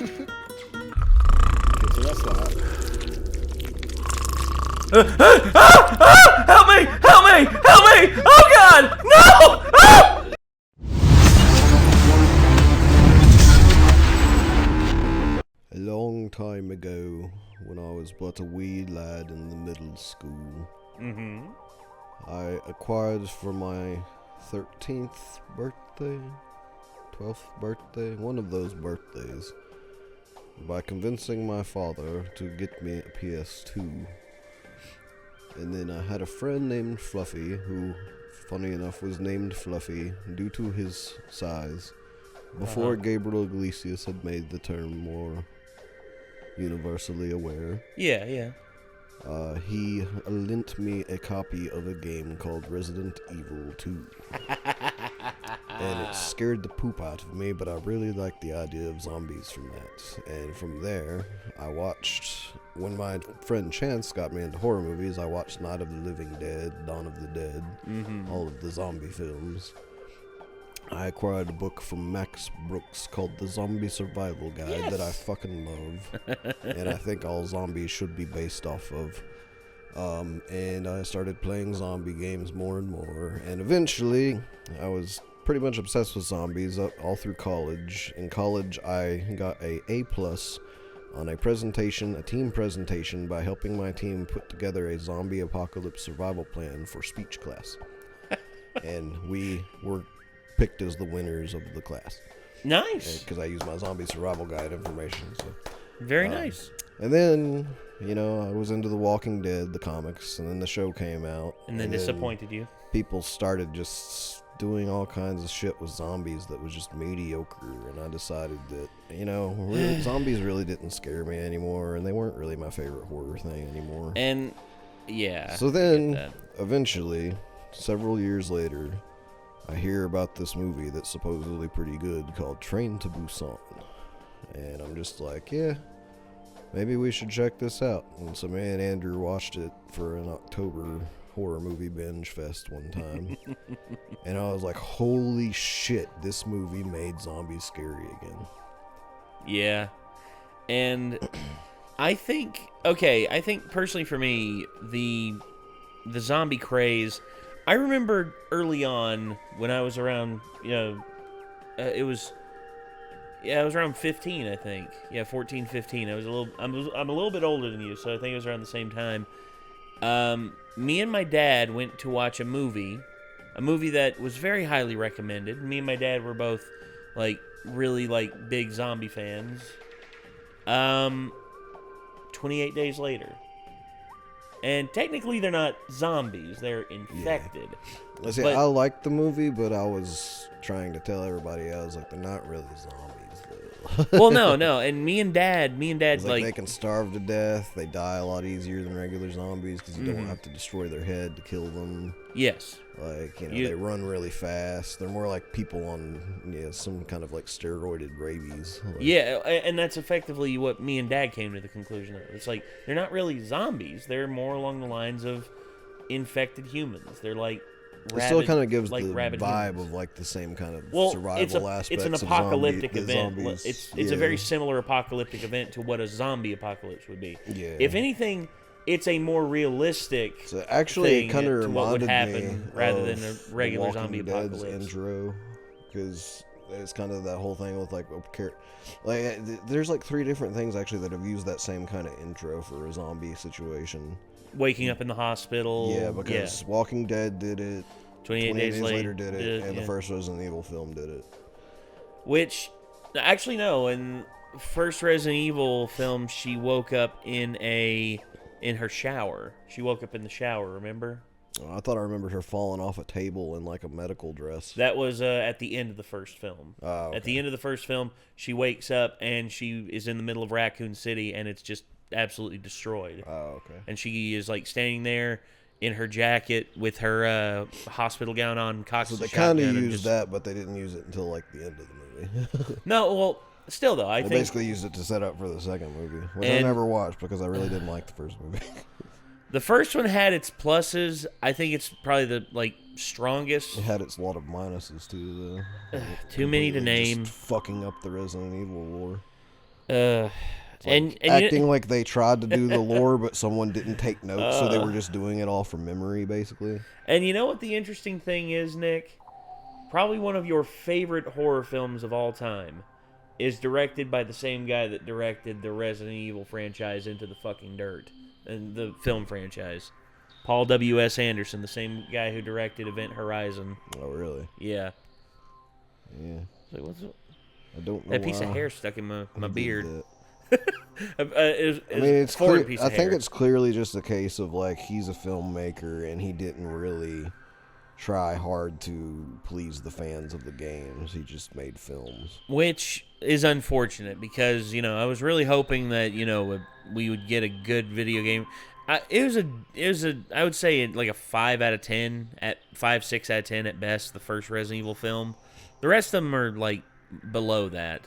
So that's that. Help me! Help me! Help me! Oh God! No! Ah! A long time ago, when I was but a wee lad in the middle school, I acquired for my 13th birthday, 12th birthday, one of those birthdays, by convincing my father to get me a PS2. And then I had a friend named Fluffy, who, funny enough, was named Fluffy due to his size, before Gabriel Iglesias had made the term more universally aware. Yeah. He lent me a copy of a game called Resident Evil 2. And it scared the poop out of me, but I really liked the idea of zombies from that. And from there, I watched, when my friend Chance got me into horror movies, I watched Night of the Living Dead, Dawn of the Dead, all of the zombie films. I acquired a book from Max Brooks called The Zombie Survival Guide that I fucking love. And I think all zombies should be based off of. And I started playing zombie games more and more. And eventually, I was pretty much obsessed with zombies all through college. In college, I got a A+ on a team presentation, by helping my team put together a zombie apocalypse survival plan for speech class. And we were picked as the winners of the class. Nice. Because I used my zombie survival guide information. So. Very nice. And then, I was into The Walking Dead, the comics, and then the show came out. And then disappointed you. People started just doing all kinds of shit with zombies that was just mediocre, and I decided that, zombies really didn't scare me anymore, and they weren't really my favorite horror thing anymore. And, yeah. So then, eventually, several years later, I hear about this movie that's supposedly pretty good called Train to Busan. And I'm just like, yeah, maybe we should check this out. And so me and Andrew watched it for an October horror movie binge fest one time. And I was like, holy shit, this movie made zombies scary again. Yeah. And I think personally for me, the zombie craze, I remember early on when I was around, I was around 15, I think. Yeah, 14, 15. I'm a little bit older than you, so I think it was around the same time. Me and my dad went to watch a movie that was very highly recommended. Me and my dad were both really big zombie fans. 28 Days Later. And technically, they're not zombies. They're infected. Yeah. See, I liked the movie, but I was trying to tell everybody else, they're not really zombies, though. Well, no. And me and Dad, they can starve to death. They die a lot easier than regular zombies because you don't have to destroy their head to kill them. Yes. They run really fast. They're more like people on some kind of steroided rabies. Yeah, and that's effectively what me and Dad came to the conclusion of. It's they're not really zombies. They're more along the lines of infected humans. They're rabid, it still kind of gives the vibe humans. Of the same kind of survival aspects. It's an apocalyptic event. Zombies. It's a very similar apocalyptic event to what a zombie apocalypse would be. Yeah. If anything, it's a more realistic. So actually, it kind of reminded what would happen me rather than a regular the zombie Walking Dead's apocalypse. intro, because it's kind of that whole thing with there's 3 different things actually that have used that same kind of intro for a zombie situation. Waking up in the hospital. Yeah, because Walking Dead did it. 28 Days Later did it, and the first Resident Evil film did it. Which, actually no, in first Resident Evil film, she woke up in her shower. She woke up in the shower, remember? Oh, I thought I remembered her falling off a table in a medical dress. That was at the end of the first film. Oh, okay. At the end of the first film, she wakes up and she is in the middle of Raccoon City and it's just absolutely destroyed. Oh, okay. And she is standing there in her jacket with her hospital gown on. So they kind of used that, but they didn't use it until the end of the movie. No, well, still though, I think basically used it to set up for the second movie, which I never watched because I really didn't like the first movie. The first one had its pluses. I think it's probably the strongest. It had its lot of minuses too, though. Too many to name. Just fucking up the Resident Evil lore. Uh, Like and acting like they tried to do the lore, but someone didn't take notes, so they were just doing it all from memory, basically. and you know what the interesting thing is, Nick? Probably one of your favorite horror films of all time is directed by the same guy that directed the Resident Evil franchise Into the Fucking Dirt, and the film franchise. Paul W.S. Anderson, the same guy who directed Event Horizon. Oh, really? Yeah. Yeah. So what's it? I don't know That piece why of hair stuck in my he did beard. that. I mean, it's Ford clear, piece I of think hair. it's clearly just a case of like he's a filmmaker and he didn't really try hard to please the fans of the games. He just made films. Which is unfortunate because, I was really hoping that, we would get a good video game. It was a I would say like a 5 out of 10 at 6 out of 10 at best, the first Resident Evil film. The rest of them are like below that.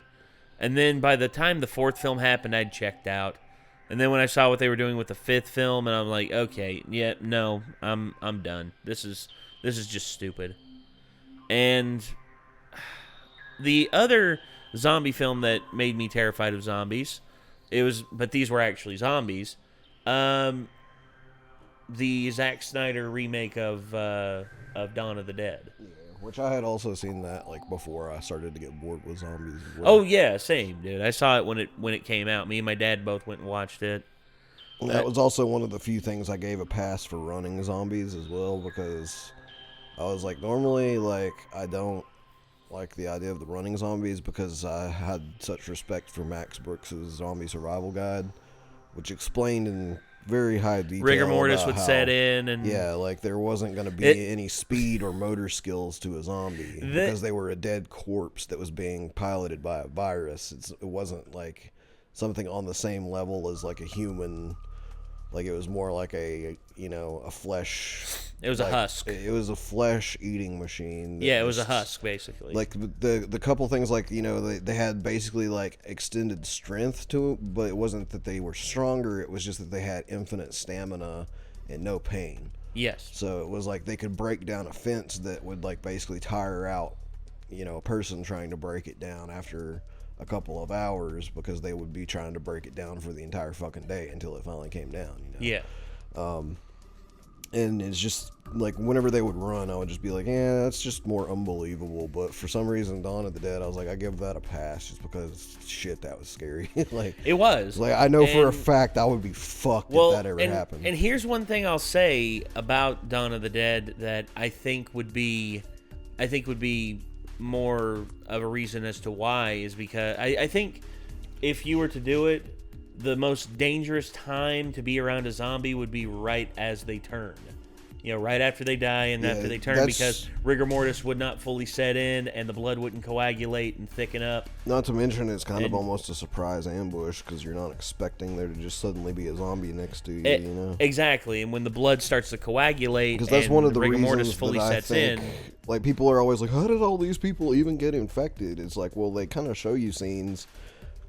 And then by the time the fourth film happened, I'd checked out. And then when I saw what they were doing with the fifth film, and I'm like, okay, yeah, no, I'm done. This is just stupid. And the other zombie film that made me terrified of zombies, but these were actually zombies. The Zack Snyder remake of Dawn of the Dead. Yeah, which I had also seen that like before I started to get bored with zombies as well. Oh yeah, same dude. I saw it when it came out. Me and my dad both went and watched it. That was also one of the few things I gave a pass for running zombies as well, because I was like, normally, like, I don't like the idea of the running zombies because I had such respect for Max Brooks' Zombie Survival Guide, which explained in very high detail Rigor mortis about would how, set in, and yeah, like there wasn't going to be any speed or motor skills to a zombie because they were a dead corpse that was being piloted by a virus. It wasn't like something on the same level as like a human. Like it was more like a flesh. It was a husk. It was a flesh-eating machine. Yeah, it was a husk basically. Like the couple things, like they had basically like extended strength to it, but it wasn't that they were stronger. It was just that they had infinite stamina and no pain. Yes. So it was like they could break down a fence that would like basically tire out, a person trying to break it down after a couple of hours because they would be trying to break it down for the entire fucking day until it finally came down. Yeah. And it's just like whenever they would run, I would just be like, yeah, that's just more unbelievable. But for some reason, Dawn of the Dead, I was like, I give that a pass just because shit, that was scary. Like it was. Like I know for a fact I would be fucked if that ever happened. And here's one thing I'll say about Dawn of the Dead that I think would be more of a reason as to why is because I think if you were to do it, the most dangerous time to be around a zombie would be right as they turn. Right after they die and after they turn, because rigor mortis would not fully set in and the blood wouldn't coagulate and thicken up. Not to mention it's kind of almost a surprise ambush because you're not expecting there to just suddenly be a zombie next to you, Exactly, and when the blood starts to coagulate because that's one of the rigor mortis reasons fully that sets I think, in. like, people are always like, how did all these people even get infected? It's like, well, they kind of show you scenes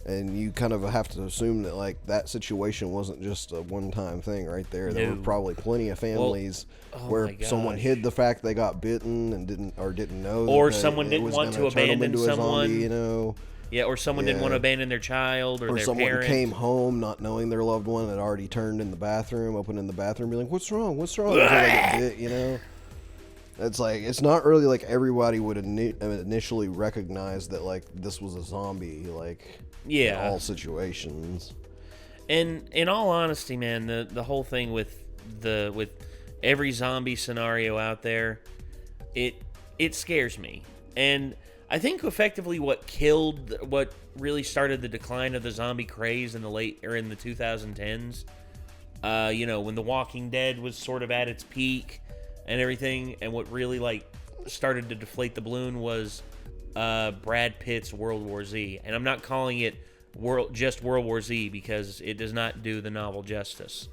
and you kind of have to assume that like that situation wasn't just a one-time thing right there. There were probably plenty of families where someone hid the fact they got bitten and didn't know, or someone didn't want to abandon someone. Zombie, Yeah, or someone didn't want to abandon their child or their someone parent. came home not knowing their loved one had already turned in the bathroom, opened in the bathroom, be like, "What's wrong? What's wrong?" Until they get bit, It's like it's not really like everybody would initially recognize that like this was a zombie, like in all situations. And in all honesty, man, the whole thing with every zombie scenario out there, it scares me. And I think effectively what really started the decline of the zombie craze in the in the 2010s, when The Walking Dead was sort of at its peak and everything, and what really like started to deflate the balloon was Brad Pitt's World War Z. And I'm not calling it just World War Z because it does not do the novel justice.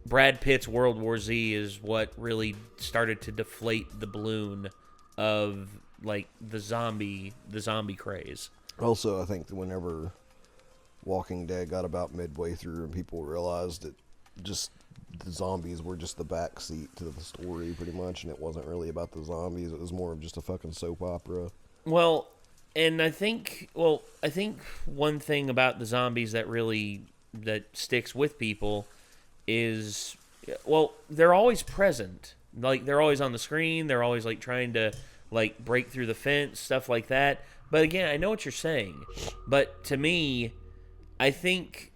Brad Pitt's World War Z is what really started to deflate the balloon of like the zombie craze. Also, I think that whenever Walking Dead got about midway through and people realized that just the zombies were just the backseat to the story pretty much, and it wasn't really about the zombies, it was more of just a fucking soap opera. Well, And I think one thing about the zombies that sticks with people is, well, they're always present. Like, they're always on the screen. They're always, like, trying to, like, break through the fence, stuff like that. But again, I know what you're saying. But to me, I think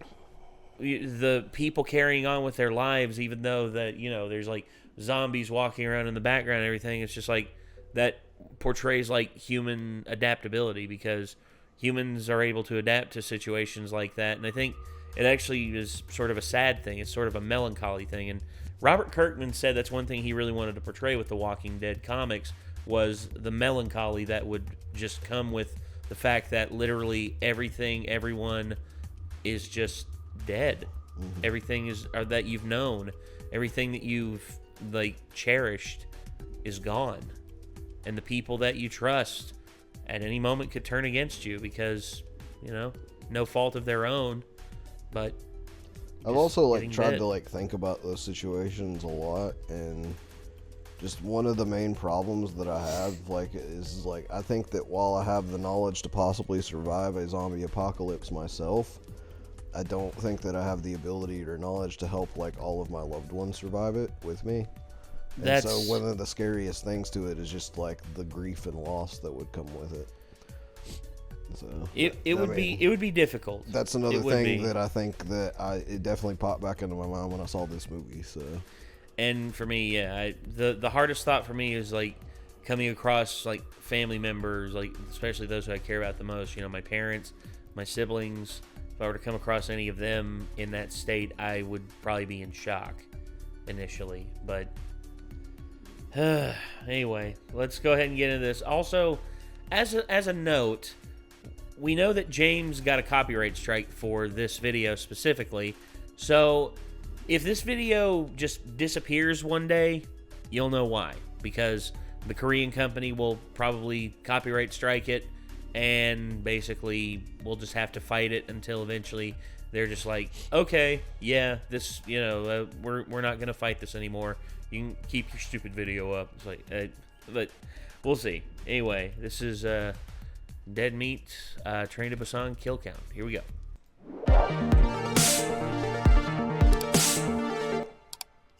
the people carrying on with their lives, even though that, there's, like, zombies walking around in the background and everything, it's just, like, that portrays, like, human adaptability, because humans are able to adapt to situations like that. And I think it actually is sort of a sad thing. It's sort of a melancholy thing. And Robert Kirkman said that's one thing he really wanted to portray with the Walking Dead comics, was the melancholy that would just come with the fact that literally everyone is just dead. Mm-hmm. Everything that you've known, everything that you've, like, cherished is gone. And the people that you trust at any moment could turn against you because, no fault of their own. But I've also, like, tried to, like, think about those situations a lot, and just one of the main problems that I have, like, is, like, I think that while I have the knowledge to possibly survive a zombie apocalypse myself, I don't think that I have the ability or knowledge to help, like, all of my loved ones survive it with me. And so one of the scariest things to it is just, like, the grief and loss that would come with it. So it would be difficult. That's another thing that I think that it definitely popped back into my mind when I saw this movie. So, and for me, the hardest thought for me is, like, coming across, like, family members, like, especially those who I care about the most. My parents, my siblings. If I were to come across any of them in that state, I would probably be in shock initially. But anyway, let's go ahead and get into this. Also, as a note, we know that James got a copyright strike for this video specifically. So if this video just disappears one day, you'll know why. Because the Korean company will probably copyright strike it, and basically we'll just have to fight it until eventually they're just like, okay, yeah, this, we're not going to fight this anymore. You can keep your stupid video up. It's like, but we'll see. Anyway, this is Dead Meat, Train to Busan Kill Count. Here we go.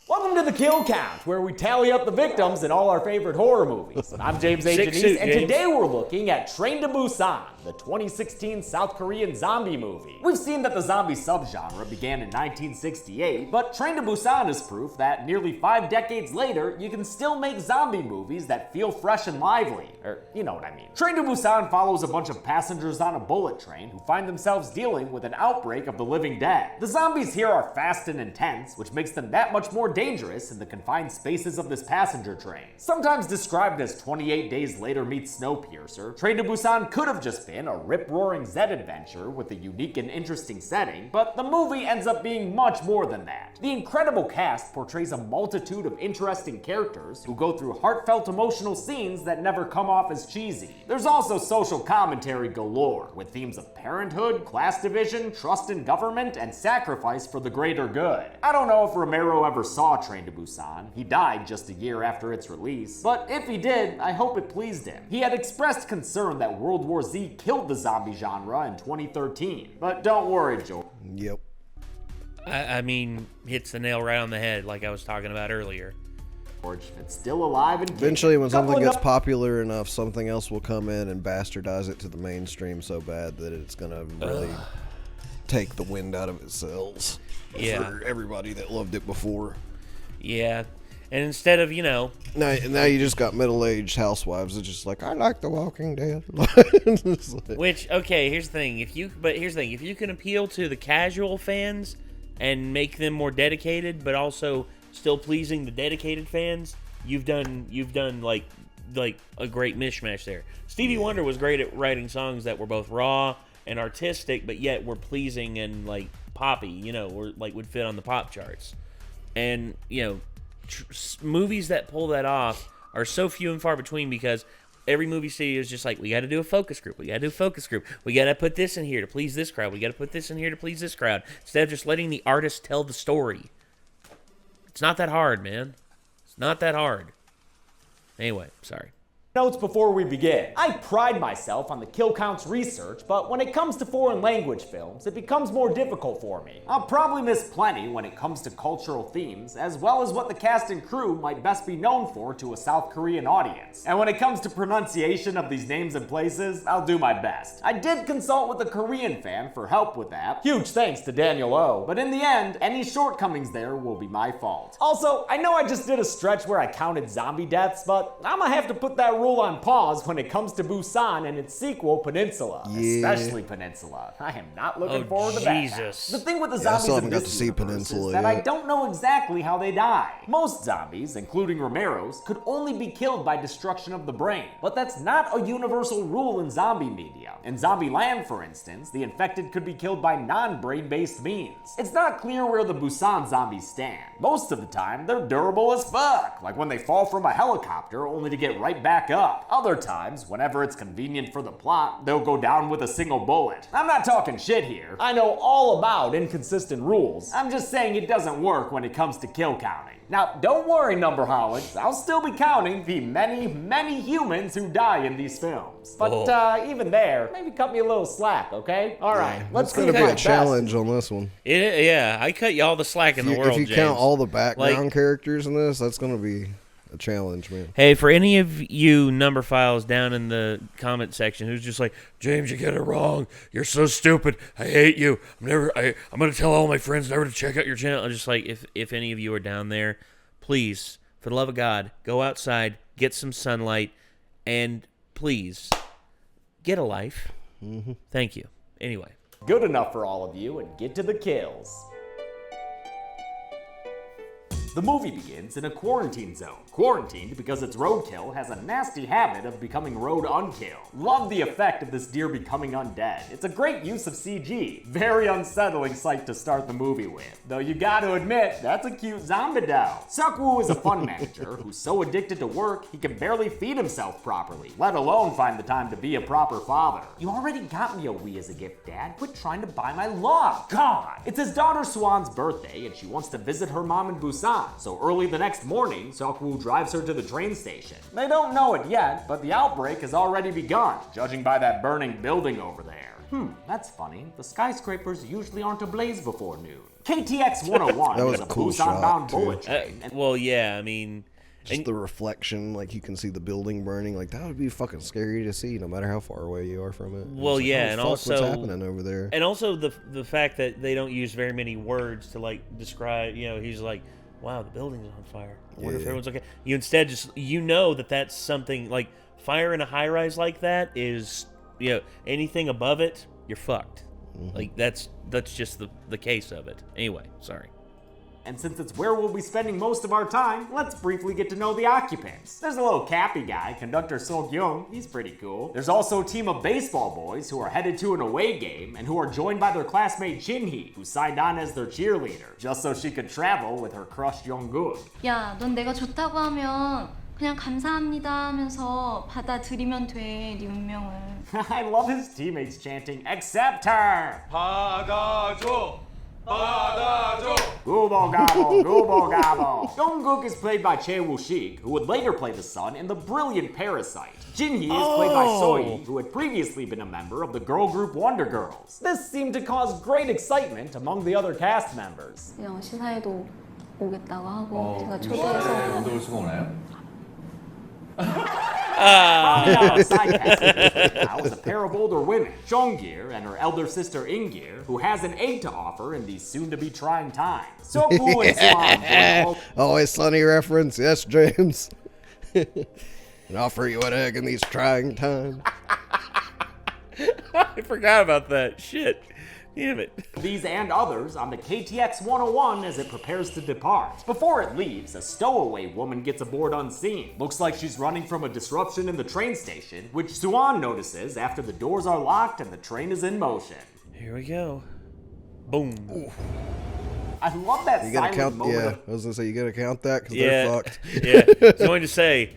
Welcome to the Kill Count, where we tally up the victims in all our favorite horror movies. I'm James A. Janice, and today we're looking at Train to Busan, the 2016 South Korean zombie movie. We've seen that the zombie subgenre began in 1968, but Train to Busan is proof that nearly 5 decades later, you can still make zombie movies that feel fresh and lively. Or, you know what I mean. Train to Busan follows a bunch of passengers on a bullet train who find themselves dealing with an outbreak of the living dead. The zombies here are fast and intense, which makes them that much more dangerous in the confined spaces of this passenger train. Sometimes described as 28 Days Later meets Snowpiercer, Train to Busan could have just been a rip-roaring Z adventure with a unique and interesting setting, but the movie ends up being much more than that. The incredible cast portrays a multitude of interesting characters who go through heartfelt emotional scenes that never come off as cheesy. There's also social commentary galore, with themes of parenthood, class division, trust in government, and sacrifice for the greater good. I don't know if Romero ever saw Train to Busan. He died just a year after its release, but if he did, I hope it pleased him. He had expressed concern that World War Z killed the zombie genre in 2013, but don't worry, Joel. Yep. I mean, hits the nail right on the head, like I was talking about earlier. It's still alive and eventually, when something gets popular enough, something else will come in and bastardize it to the mainstream so bad that it's gonna really take the wind out of its sails. Yeah. For everybody that loved it before. Yeah, and instead of, Now you just got middle-aged housewives that's just like, I like The Walking Dead. Which, okay, here's the thing. If you can appeal to the casual fans and make them more dedicated, but also still pleasing the dedicated fans, you've done like a great mishmash there. Stevie Wonder was great at writing songs that were both raw and artistic, but yet were pleasing and, like, poppy, or, like, would fit on the pop charts. And, movies that pull that off are so few and far between, because every movie studio is just like, we got to do a focus group. We got to put this in here to please this crowd. We got to put this in here to please this crowd. Instead of just letting the artist tell the story. It's not that hard, man. It's not that hard. Anyway, sorry. Notes before we begin. I pride myself on the kill counts research, but when it comes to foreign language films, it becomes more difficult for me. I'll probably miss plenty when it comes to cultural themes, as well as what the cast and crew might best be known for to a South Korean audience. And when it comes to pronunciation of these names and places, I'll do my best. I did consult with a Korean fan for help with that. Huge thanks to Daniel O. But in the end, any shortcomings there will be my fault. Also, I know I just did a stretch where I counted zombie deaths, but I'm gonna have to put that rule on pause when it comes to Busan and its sequel, Peninsula. Especially Peninsula. I am not looking forward to that. Jesus. The thing with the I zombies still in haven't got this to see universe Peninsula is that I yet. don't know exactly how they die. Most zombies, including Romero's, could only be killed by destruction of the brain. But that's not a universal rule in zombie media. In Zombieland, for instance, the infected could be killed by non-brain-based means. It's not clear where the Busan zombies stand. Most of the time, they're durable as fuck, like when they fall from a helicopter only to get right back up. Other times, whenever it's convenient for the plot, they'll go down with a single bullet. I'm not talking shit here. I know all about inconsistent rules. I'm just saying it doesn't work when it comes to kill counting. Now, don't worry, numberholics. I'll still be counting the many, many humans who die in these films. But even there, maybe cut me a little slack, okay? All right, let's It's gonna be a challenge on this one. Yeah, I cut you all the slack in the world, If you James. count all the background characters in this, that's gonna be a challenge, man. Hey, for any of you number files down in the comment section who's just like, James, you get it wrong. You're so stupid. I hate you. I'm gonna tell all my friends never to check out your channel. I'm just like, if any of you are down there, please, for the love of God, go outside, get some sunlight, and please get a life. Thank you. Anyway. Good enough for all of you, and get to the kills. The movie begins in a quarantine zone. Quarantined because its roadkill has a nasty habit of becoming road unkill. Love the effect of this deer becoming undead. It's a great use of CG. Very unsettling sight to start the movie with. Though you gotta admit, that's a cute zombie doll. Seok-woo is a fun manager who's so addicted to work he can barely feed himself properly, let alone find the time to be a proper father. You already got me a Wii as a gift, Dad. Quit trying to buy my love. God! It's his daughter Swan's birthday and she wants to visit her mom in Busan. So early the next morning, Seok-woo drives her to the train station. They don't know it yet, but the outbreak has already begun, judging by that burning building over there. That's funny. The skyscrapers usually aren't ablaze before noon. KTX 101 That was is a a cool Busan-bound shot, too. bullet train. Well, yeah, I mean... Just the reflection, like you can see the building burning. Like that would be fucking scary to see, no matter how far away you are from it. Well, It's like, yeah, oh, and fuck, also what's happening over there? And also the fact that they don't use very many words to like describe. You know, he's like, "Wow, the building's on fire. I wonder if everyone's okay." You instead just know that that's something like fire in a high rise like that is, anything above it, you're fucked. Like that's just the case of it. Anyway, sorry. And since it's where we'll be spending most of our time, let's briefly get to know the occupants. There's a little cappy guy, Conductor Seok-young. He's pretty cool. There's also a team of baseball boys who are headed to an away game and who are joined by their classmate Shin-hee, who signed on as their cheerleader, just so she could travel with her crush Yong-suk. 야, 넌 내가 좋다고 하면 그냥 감사합니다 하면서 받아들이면 돼, 네 운명을. I love his teammates chanting, "Accept her!" 받아줘! 받아줘! Goobo gobble, goobo gobble. Yong-suk is played by Chae Woo-shik, who would later play the son in The Brilliant Parasite. Jin-hee is played by Soi, who had previously been a member of the girl group Wonder Girls. This seemed to cause great excitement among the other cast members. 그냥 시사회도 오겠다고 하고 제가 초대해서 언제 올 수가 오나요? Rounding out our side cast now is a pair of older women, Jongir and her elder sister Ingir, who has an aid to offer in these soon-to-be trying times. Seok-woo and Swan. Always Sunny reference, yes, James. And offer you an egg in these trying times. I forgot about that. Shit. Damn it. These and others on the KTX 101 as it prepares to depart. Before it leaves, a stowaway woman gets aboard unseen. Looks like she's running from a disruption in the train station, which Suan notices after the doors are locked and the train is in motion. Here we go. Boom. Ooh. I love that You gotta silent count, moment. I was gonna say, you gotta count that because Yeah. they're fucked. Yeah. I was going to say,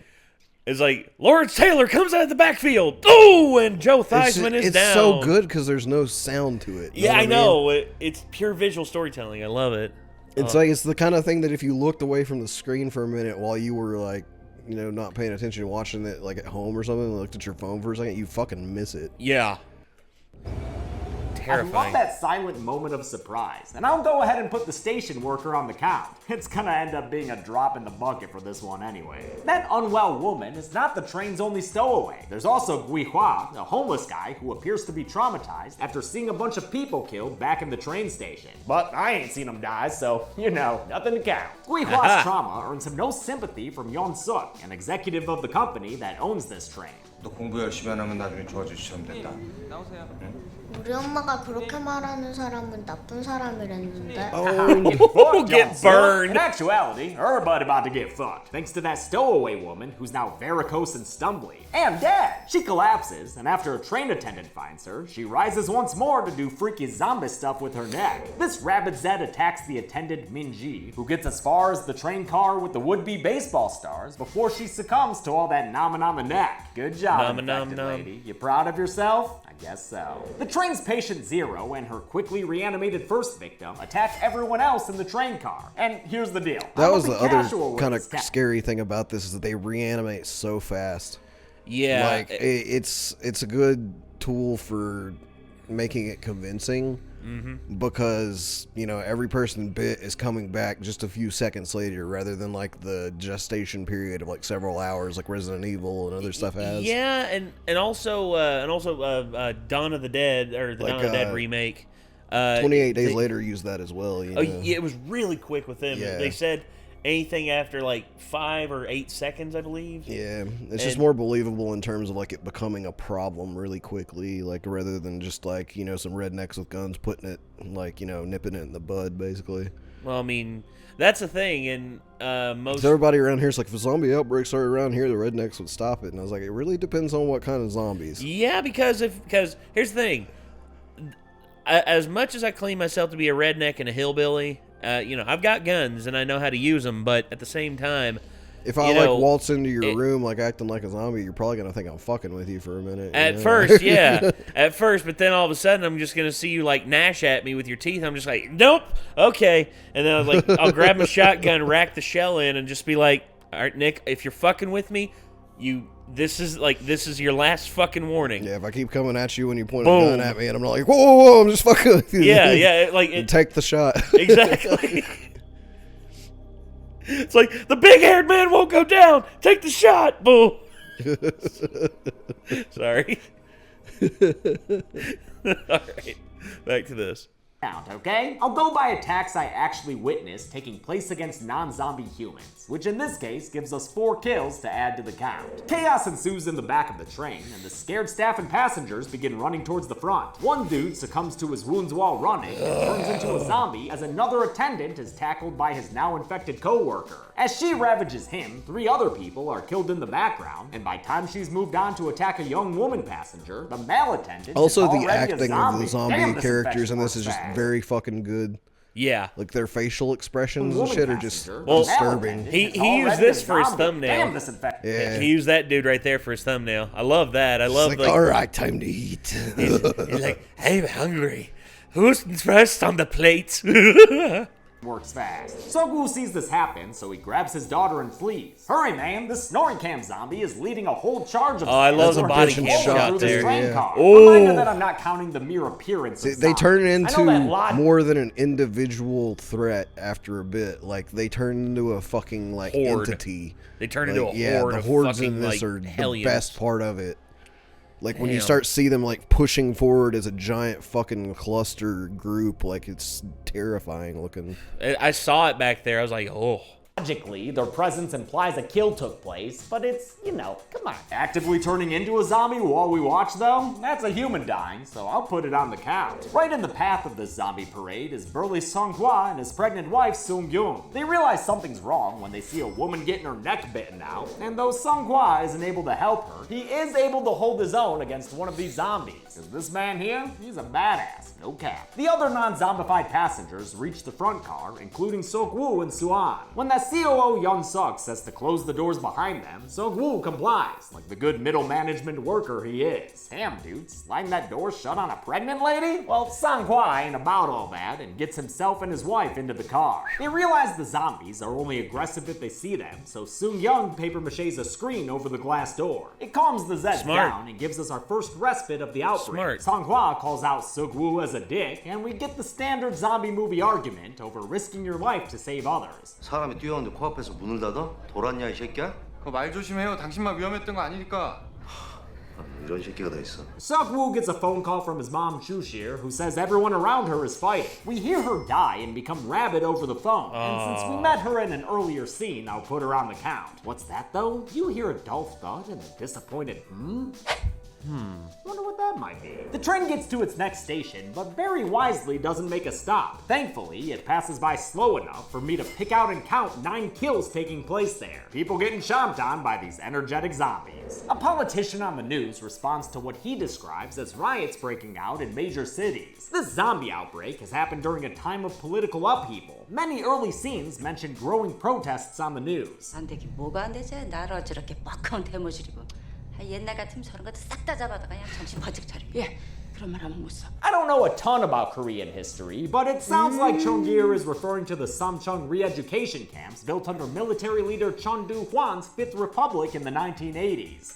it's like, Lawrence Taylor comes out of the backfield. Oh, and Joe Theismann is it's down. so good because there's no sound to it. Yeah, what I mean? know. It's pure visual storytelling. I love it. It's like, it's the kind of thing that if you looked away from the screen for a minute while you were like not paying attention, watching it like at home or something, and looked at your phone for a second, you fucking miss it. Yeah. Terrifying. I love that silent moment of surprise. And I'll go ahead and put the station worker on the count. It's gonna end up being a drop in the bucket for this one anyway. That unwell woman is not the train's only stowaway. There's also Gui Hua, a homeless guy who appears to be traumatized after seeing a bunch of people killed back in the train station. But I ain't seen him die, so, nothing to count. Gui Hua's trauma earns him no sympathy from Yong-suk, an executive of the company that owns this train. 너 공부 열심히 안 하면 나중에 좋아지시면 된다. 나오세요. 우리 엄마가 그렇게 말하는 사람은 나쁜 사람이랬는데. Get burned. In actuality, her butt about to get fucked, thanks to that stowaway woman who's now varicose and stumbly. And dead! She collapses, and after a train attendant finds her, she rises once more to do freaky zombie stuff with her neck. This rabid Zed attacks the attendant Minji, who gets as far as the train car with the would-be baseball stars before she succumbs to all that nomin on the neck. Good job, infected lady. You proud of yourself? I guess so. The train's patient Zero and her quickly reanimated first victim attack everyone else in the train car. And here's the deal. That was the other kind of scary thing about this, is that they reanimate so fast. Yeah. Like, it's a good tool for making it convincing. Because, every person bit is coming back just a few seconds later, rather than like the gestation period of like several hours, like Resident Evil and other stuff has. Yeah, and also Dawn of the Dead, or the Dawn of the Dead remake. 28 Days Later used that as well. Oh, yeah, it was really quick with them. Yeah. They said anything after like 5 or 8 seconds, I believe. Yeah, it's just more believable in terms of like it becoming a problem really quickly, like rather than just like, some rednecks with guns putting it like, nipping it in the bud, basically. Well, I mean, that's the thing, and most... So everybody around here is like, if a zombie outbreak started around here, the rednecks would stop it. And I was like, it really depends on what kind of zombies. Yeah, because here's the thing. As much as I claim myself to be a redneck and a hillbilly, I've got guns and I know how to use them, but at the same time, if I waltz into your room like acting like a zombie, you're probably gonna think I'm fucking with you for a minute. At first, yeah, at first, but then all of a sudden I'm just gonna see you like gnash at me with your teeth. I'm just like, nope, okay, and then I'll grab my shotgun, rack the shell in, and just be like, all right, Nick, if you're fucking with me, this is your last fucking warning. Yeah, if I keep coming at you when you point a gun at me and I'm like, whoa, I'm just fucking with you. Yeah, take the shot. Exactly. It's like, the big-haired man won't go down. Take the shot. Boom. Sorry. All right, back to this. Okay? I'll go by attacks I actually witnessed taking place against non-zombie humans, which in this case gives us 4 kills to add to the count. Chaos ensues in the back of the train, and the scared staff and passengers begin running towards the front. One dude succumbs to his wounds while running and turns into a zombie as another attendant is tackled by his now infected co-worker. As she ravages him, 3 other people are killed in the background, and by time she's moved on to attack a young woman passenger, the male attendant also is the already acting a of the zombie. zombie characters in this is just very fucking good. Yeah. Like their facial expressions and shit are just Well, disturbing. He used this for his thumbnail. Yeah. He used that dude right there for his thumbnail. I love that. I love all right, time to eat. He's like, I'm hungry. Who's first on the plate? Works fast. Sogu sees this happen, so he grabs his daughter and flees. Hurry, man! This snoring cam zombie is leading a whole charge of I love the body cam shot there. Reminder that I'm not counting the mere appearance of They turn into zombies. more than an individual threat after a bit. Like, they turn into a fucking, like, Horde. entity. They turn into a horde the of hordes fucking, in this like, are the hellions. best part of it. Like, when you Damn. start see them, like, pushing forward as a giant fucking cluster group, like, it's terrifying looking. I saw it back there. I was like, oh. Logically, their presence implies a kill took place, but it's, come on. Actively turning into a zombie while we watch, though? That's a human dying, so I'll put it on the count. Right in the path of this zombie parade is burly Songhua and his pregnant wife, Seung-gyun. They realize something's wrong when they see a woman getting her neck bitten out, and though Songhua isn't able to help her, he is able to hold his own against one of these zombies. Because this man here, he's a badass, no cap. The other non-zombified passengers reach the front car, including Sok-woo and Suan. When that As COO Yong-suk says to close the doors behind them, Sung-woo complies, like the good middle management worker he is. Damn, dude, sliding that door shut on a pregnant lady? Well, Sang-hwa ain't about all that and gets himself and his wife into the car. They realize the zombies are only aggressive if they see them, so Sung-young papier-mâches a screen over the glass door. It calms the Zeds down and gives us our first respite of the outbreak. Sang-hwa calls out Sung-woo as a dick, and we get the standard zombie movie argument over risking your life to save others. 사람이 뛰어오는데 코앞에서 문을 닫아? 돌았냐 이 새끼야? 그거 말 조심해요. 당신만 위험했던 거 아니니까. 이런 새끼가 다 있어. Suk-woo gets a phone call from his mom, Shushir, who says everyone around her is fighting. We hear her die and become rabid over the phone. And since we met her in an earlier scene, I'll put her on the count. What's that, though? You hear a dull thud and a disappointed Wonder what that might be. The train gets to its next station, but very wisely doesn't make a stop. Thankfully, it passes by slow enough for me to pick out and count 9 kills taking place there. People getting chomped on by these energetic zombies. A politician on the news responds to what he describes as riots breaking out in major cities. This zombie outbreak has happened during a time of political upheaval. Many early scenes mention growing protests on the news. 안 되긴 뭐가 안 되지? 나라 저렇게 뻑하면 대모시리고. 옛날 같으면 저런 것도 싹 다 잡아다가 그냥 정신 번쩍 차리고. 예, 그런 말 하면 못 써. I don't know a ton about Korean history, but it sounds like Cheongir is referring to the Samcheong re-education camps built under military leader Chun Do-hwan's Fifth Republic in the 1980s.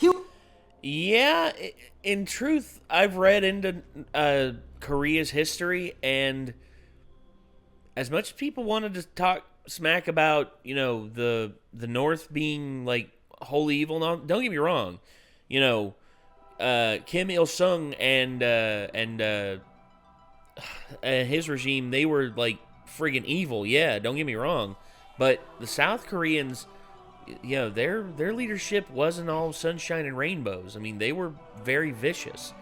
Yeah, in truth, I've read into Korea's history, and as much as people wanted to talk smack about, you know, the North being like wholly evil, don't get me wrong. You know, Kim Il-sung and his regime, they were like friggin' evil. Yeah, don't get me wrong. But the South Koreans, you know, their leadership wasn't all sunshine and rainbows. I mean, they were very vicious.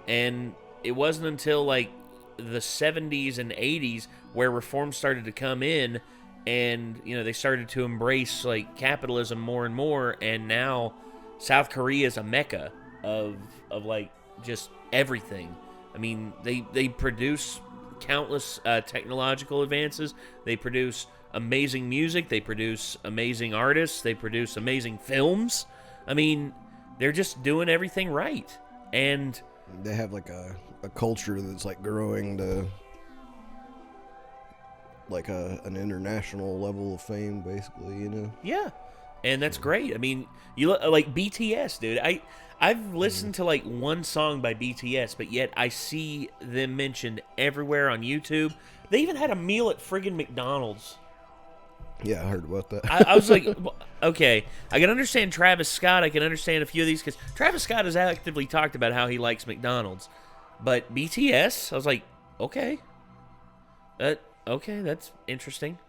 And it wasn't until like the 70s and 80s where reforms started to come in, and, you know, they started to embrace like capitalism more and more, and now South Korea is a mecca of like just everything. I mean, they produce countless technological advances. They produce amazing music. They produce amazing artists. They produce amazing films. I mean, they're just doing everything right. And they have like a culture that's like growing to like an international level of fame, basically, you know? Yeah. And that's great. I mean, you like BTS, dude. I've listened to like one song by BTS, but yet I see them mentioned everywhere on YouTube. They even had a meal at friggin' McDonald's. Yeah, I heard about that. I was like, okay, I can understand Travis Scott. I can understand a few of these, because Travis Scott has actively talked about how he likes McDonald's. But BTS, I was like, okay. Okay, that's interesting.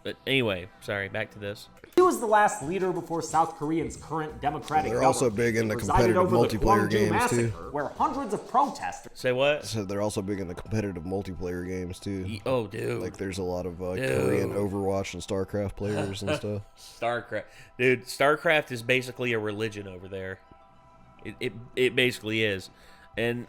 But anyway, sorry, back to this. He was the last leader before South Korea's current democratic they're government. also big into competitive multiplayer games, too. Where hundreds of protesters... Say what? So they're also big into competitive multiplayer games, too. Oh, dude. Like, there's a lot of Korean Overwatch and StarCraft players and stuff. StarCraft. Dude, StarCraft is basically a religion over there. It basically is. And...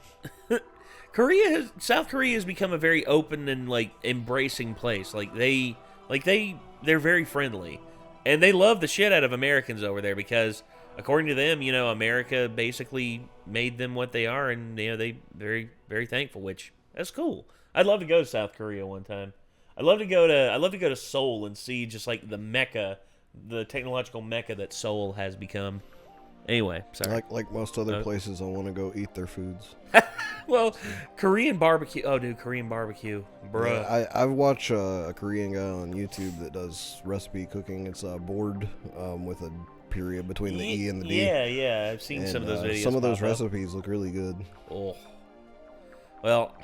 South Korea has become a very open and like embracing place. They're very friendly, and they love the shit out of Americans over there, because according to them, you know, America basically made them what they are, and you know, they very, very thankful, which that's cool. I'd love to go to South Korea one time. I'd love to go to Seoul and see just like the mecca, the technological mecca that Seoul has become. Anyway, sorry. Like most other places, I want to go eat their foods. Well, Korean barbecue. Oh, dude, Korean barbecue, bruh. Yeah, I watch a Korean guy on YouTube that does recipe cooking. It's board with a period between the E and the D. Yeah, I've seen some of those videos. Some of those recipes look really good. Oh, well,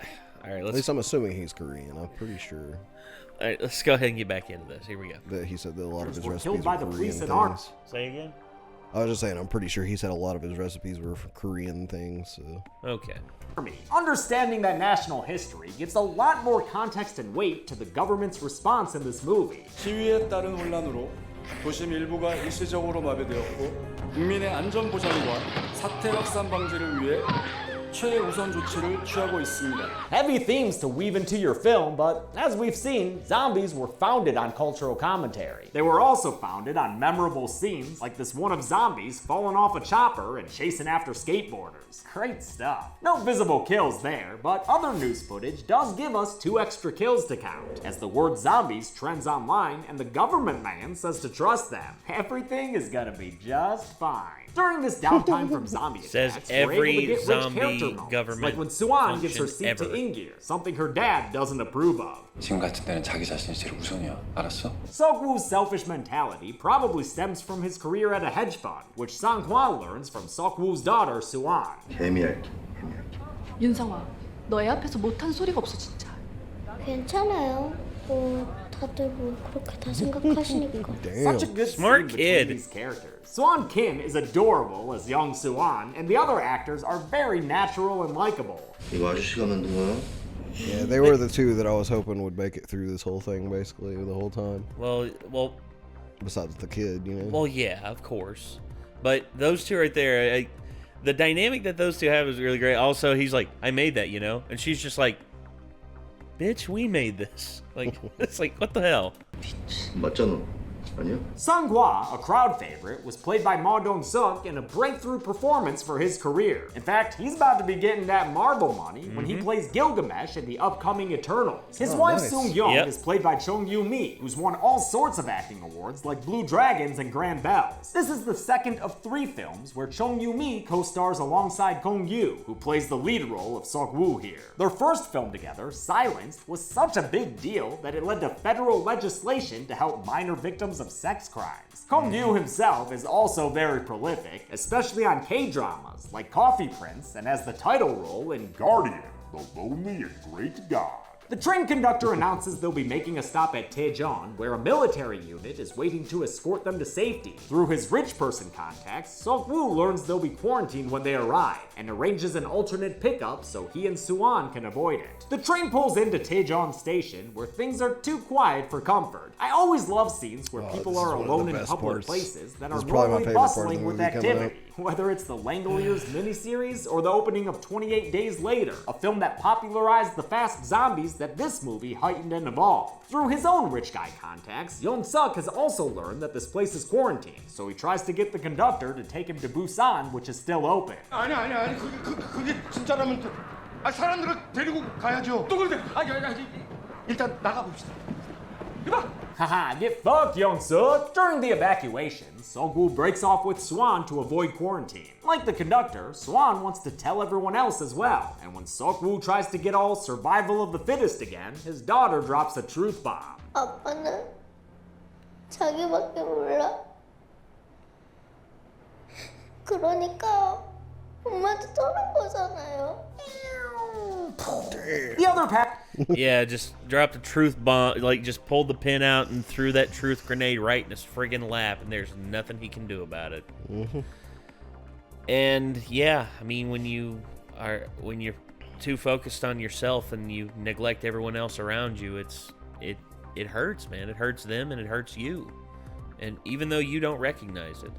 all right. At least I'm assuming he's Korean. I'm pretty sure. All right, let's go ahead and get back into this. Here we go. That he said that a lot of his recipes killed by are the Korean police in things. arms. Say again. I was just saying, I'm pretty sure he said a lot of his recipes were for Korean things. So. Okay. Understanding that national history gives a lot more context and weight to the government's response in this movie. 시위에 따른 혼란으로 도심 일부가 일시적으로 마비되었고 국민의 안전 보장과 사태 확산 방지를 위해 최우선 조치를 취하고 있습니다. Heavy themes to weave into your film, but as we've seen, zombies were founded on cultural commentary. They were also founded on memorable scenes, like this one of zombies falling off a chopper and chasing after skateboarders. Great stuff. No visible kills there, but other news footage does give us 2 extra kills to count, as the word zombies trends online and the government man says to trust them. Everything is gonna be just fine. During this downtime from zombie Says attacks, we're able to every get rich zombie character moments, government like when Suan gives her function seat to ever. Ingir, something her dad doesn't approve of. 지금 같은 때는 자기 자신이 제일 우선이야. 알았어? Seok-woo's selfish mentality probably stems from his career at a hedge fund, which Sang-hwa learns from Seok-woo's daughter, Suan. 개미할게. 윤상아, 너 애 앞에서 못한 소리가 없어 진짜. 괜찮아요. 다들 뭐 그렇게 다 생각하시니까. Such a good Smart scene kid. between these characters. Suan Kim is adorable as Yong-suk, and the other actors are very natural and likable. 이거 아저씨가 만든 거야? Yeah, they were the 2 that I was hoping would make it through this whole thing, basically, the whole time. Well, Besides the kid, you know? well, yeah, of course. But those 2 right there, the dynamic that those 2 have is really great. Also, he's like, I made that, you know? And she's just like, bitch, we made this. Like, it's like, what the hell? 맞잖아. 아니야? Sang-hwa, a crowd favorite, was played by Ma Dong-suk in a breakthrough performance for his career. In fact, he's about to be getting that Marvel money when he plays Gilgamesh in the upcoming Eternals. His wife nice. Seung-young is played by Chung Yoo-mi, who's won all sorts of acting awards like Blue Dragons and Grand Bells. This is the second of 3 films where Chung Yoo-mi co-stars alongside Kong Yoo, who plays the lead role of Seok-woo here. Their first film together, Silenced, was such a big deal that it led to federal legislation to help minor victims of sex crimes. Kong Yoo himself is also very prolific, especially on K-dramas like Coffee Prince and has the title role in Guardian, the Lonely and Great God. The train conductor announces they'll be making a stop at Daejeon, where a military unit is waiting to escort them to safety. Through his rich person contacts, Seok-woo learns they'll be quarantined when they arrive, and arranges an alternate pickup so he and Suan can avoid it. The train pulls into Daejeon Station, where things are too quiet for comfort. I always love scenes where people this is are one of alone the in best public parts. places that This are is probably my normally favorite part of the bustling with movie coming up. activity. Whether it's the Langoliers miniseries or the opening of 28 Days Later, a film that popularized the fast zombies that this movie heightened and evolved. Through his own rich guy contacts, Yong-suk has also learned that this place is quarantined, so he tries to get the conductor to take him to Busan, which is still open. 아니 그게 진짜라면 사람들을 데리고 가야죠. 또 그런데 일단 나가봅시다. 이봐. Haha, get fucked, Yong-suk! During the evacuation, Seok-woo breaks off with Suan to avoid quarantine. Like the conductor, Suan wants to tell everyone else as well, and when Seok-woo tries to get all survival of the fittest again, his daughter drops a truth bomb. 아빠는 자기밖에 몰라. 그러니까 엄마도 떠난 거잖아요. The other pack. Yeah, just dropped a truth bomb, like just pulled the pin out and threw that truth grenade right in his friggin' lap, and there's nothing he can do about it. And yeah, I mean, when you're too focused on yourself and you neglect everyone else around you, it hurts, man. It hurts them and it hurts you, and even though you don't recognize it.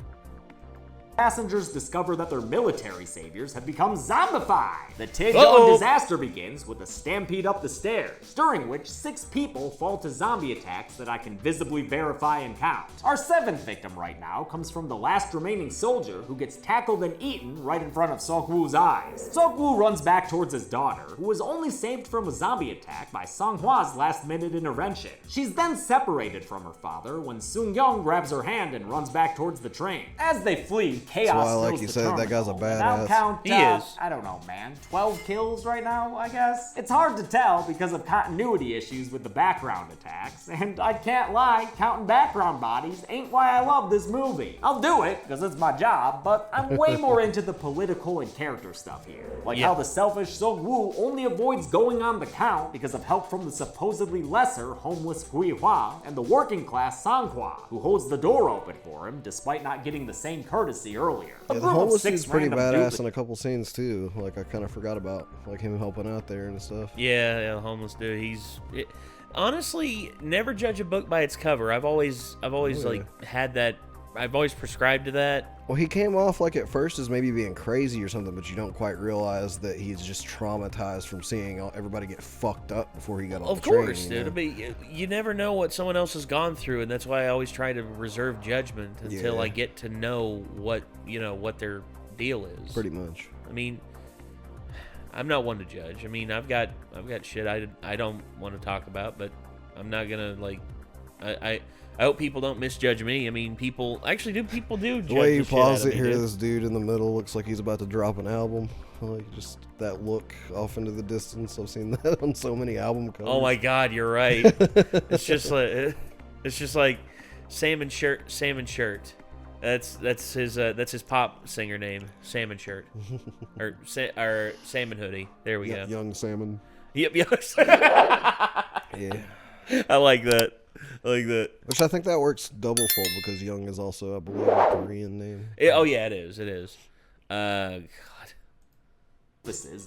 Passengers discover that their military saviors have become zombified. The Daejeon disaster begins with a stampede up the stairs, during which 6 people fall to zombie attacks that I can visibly verify and count. Our 7th victim right now comes from the last remaining soldier who gets tackled and eaten right in front of Seok-woo's eyes. Seok-woo runs back towards his daughter, who was only saved from a zombie attack by Sang-hwa's last-minute intervention. She's then separated from her father when Seung-young grabs her hand and runs back towards the train. As they flee, chaos That's why, like fills you the said, that guy's a terminal, and I'll badass. count, He is. I don't know, man, 12 kills right now, I guess? It's hard to tell because of continuity issues with the background attacks, and I can't lie, counting background bodies ain't why I love this movie. I'll do it, because it's my job, but I'm way more into the political and character stuff here. Like how the selfish Seok-woo only avoids going on the count because of help from the supposedly lesser homeless Gui-hwa, and the working class Sang-hwa, who holds the door open for him despite not getting the same courtesy earlier. Yeah, the homeless dude's pretty badass in a couple scenes too. Like I kind of forgot about like him helping out there and stuff. Yeah, the homeless dude. Honestly, never judge a book by its cover. I've always like had that always prescribed to that. Well, he came off like at first as maybe being crazy or something, but you don't quite realize that he's just traumatized from seeing everybody get fucked up before he got on the train. Of course, dude. I mean, you never know what someone else has gone through, and that's why I always try to reserve judgment until I get to know what their deal is. Pretty much. I mean, I'm not one to judge. I mean, I've got shit I don't want to talk about, but I'm not gonna like. I hope people don't misjudge me. I mean, people do judge the way you shit pause out of it me, here, dude. this dude in the middle looks like he's about to drop an album. Like just that look off into the distance. I've seen that on so many album covers. Oh my God, you're right. It's just like Salmon Shirt. That's his pop singer name, Salmon Shirt, or Salmon Hoodie. There we go. Young Salmon. Yep, Young. Yeah. I like that. Which I think that works double fold because Young is also, I believe, a Korean name. Oh yeah, it is. God.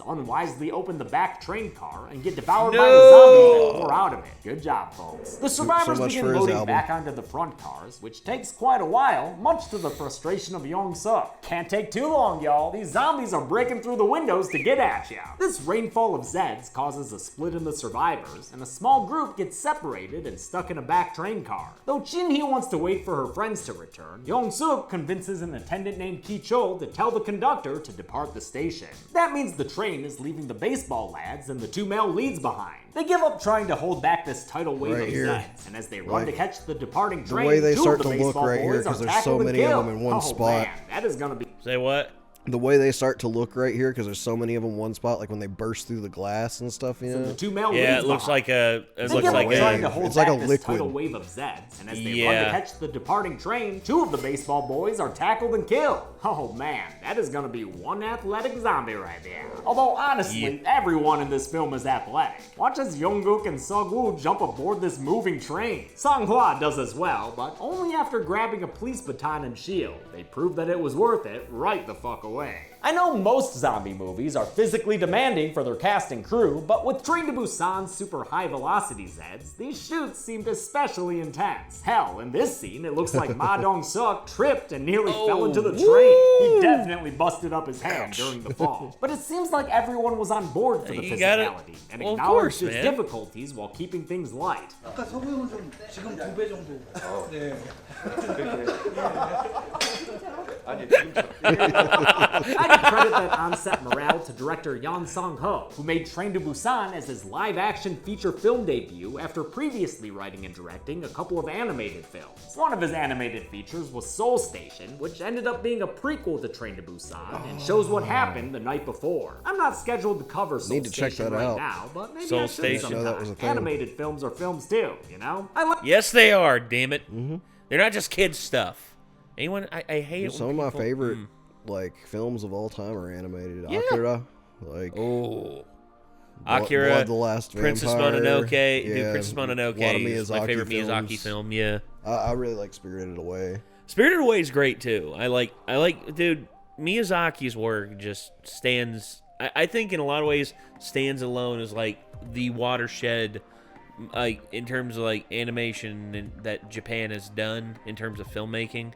Unwisely open the back train car and get devoured by the zombies that pour out of it. Good job, folks. The survivors begin loading back onto the front cars, which takes quite a while, much to the frustration of Yong-suk. Can't take too long, y'all. These zombies are breaking through the windows to get at ya. This rainfall of Zeds causes a split in the survivors, and a small group gets separated and stuck in a back train car. Though Jin-hee wants to wait for her friends to return, Yong-suk convinces an attendant named Ki-chol to tell the conductor to depart the station. That means the train is leaving the baseball lads and the two male leads behind. They give up trying to hold back this tidal wave of Zeds, and as they run to catch the departing train, the way they two start of the to look baseball right here boys are because there's so tackled and many of killed. them in one Oh, spot. Man, that is gonna be. Say what? The way they start to look right here because there's so many of them in one spot, like when they burst through the glass and stuff. You know. The two male Yeah, leads it looks behind. like a. It They looks give like up a. trying to hold it's like back a this liquid. tidal wave of Zeds, and as they run to catch the departing train, two of the baseball boys are tackled and killed. Oh man, that is gonna be one athletic zombie right there. Although honestly, everyone in this film is athletic. Watch as Yong-guk and Sung-woo jump aboard this moving train. Sang-hwa does as well, but only after grabbing a police baton and shield. They prove that it was worth it right the fuck away. I know most zombie movies are physically demanding for their cast and crew, but with Train to Busan's super high velocity Zeds, these shoots seemed especially intense. Hell, in this scene, it looks like Ma Dong-suk tripped and nearly fell into the train. He definitely busted up his hand during the fall. But it seems like everyone was on board for the physicality and acknowledged its difficulties while keeping things light. 아까 서부형은 좀 지금 2배 정도. 네. I give credit that on-set morale to director Yeon Sung-ho, who made Train to Busan as his live-action feature film debut after previously writing and directing a couple of animated films. One of his animated features was Seoul Station, which ended up being a prequel to Train to Busan and shows what happened the night before. I'm not scheduled to cover Seoul Station right now, but maybe I should sometime. Animated films are films too, you know? Yes, they are. Damn it. They're not just kids stuff. Anyone? I hate it. Some of my favorite like films of all time are animated. Akira, like Akira, Blood the Last Princess Vampire. Mononoke. Yeah, Dude, Princess Mononoke is my favorite Miyazaki film. Yeah, I really like Spirited Away. Spirited Away is great too. I like, dude. Miyazaki's work just stands. I think in a lot of ways stands alone as like the watershed. Like in terms of like animation that Japan has done in terms of filmmaking.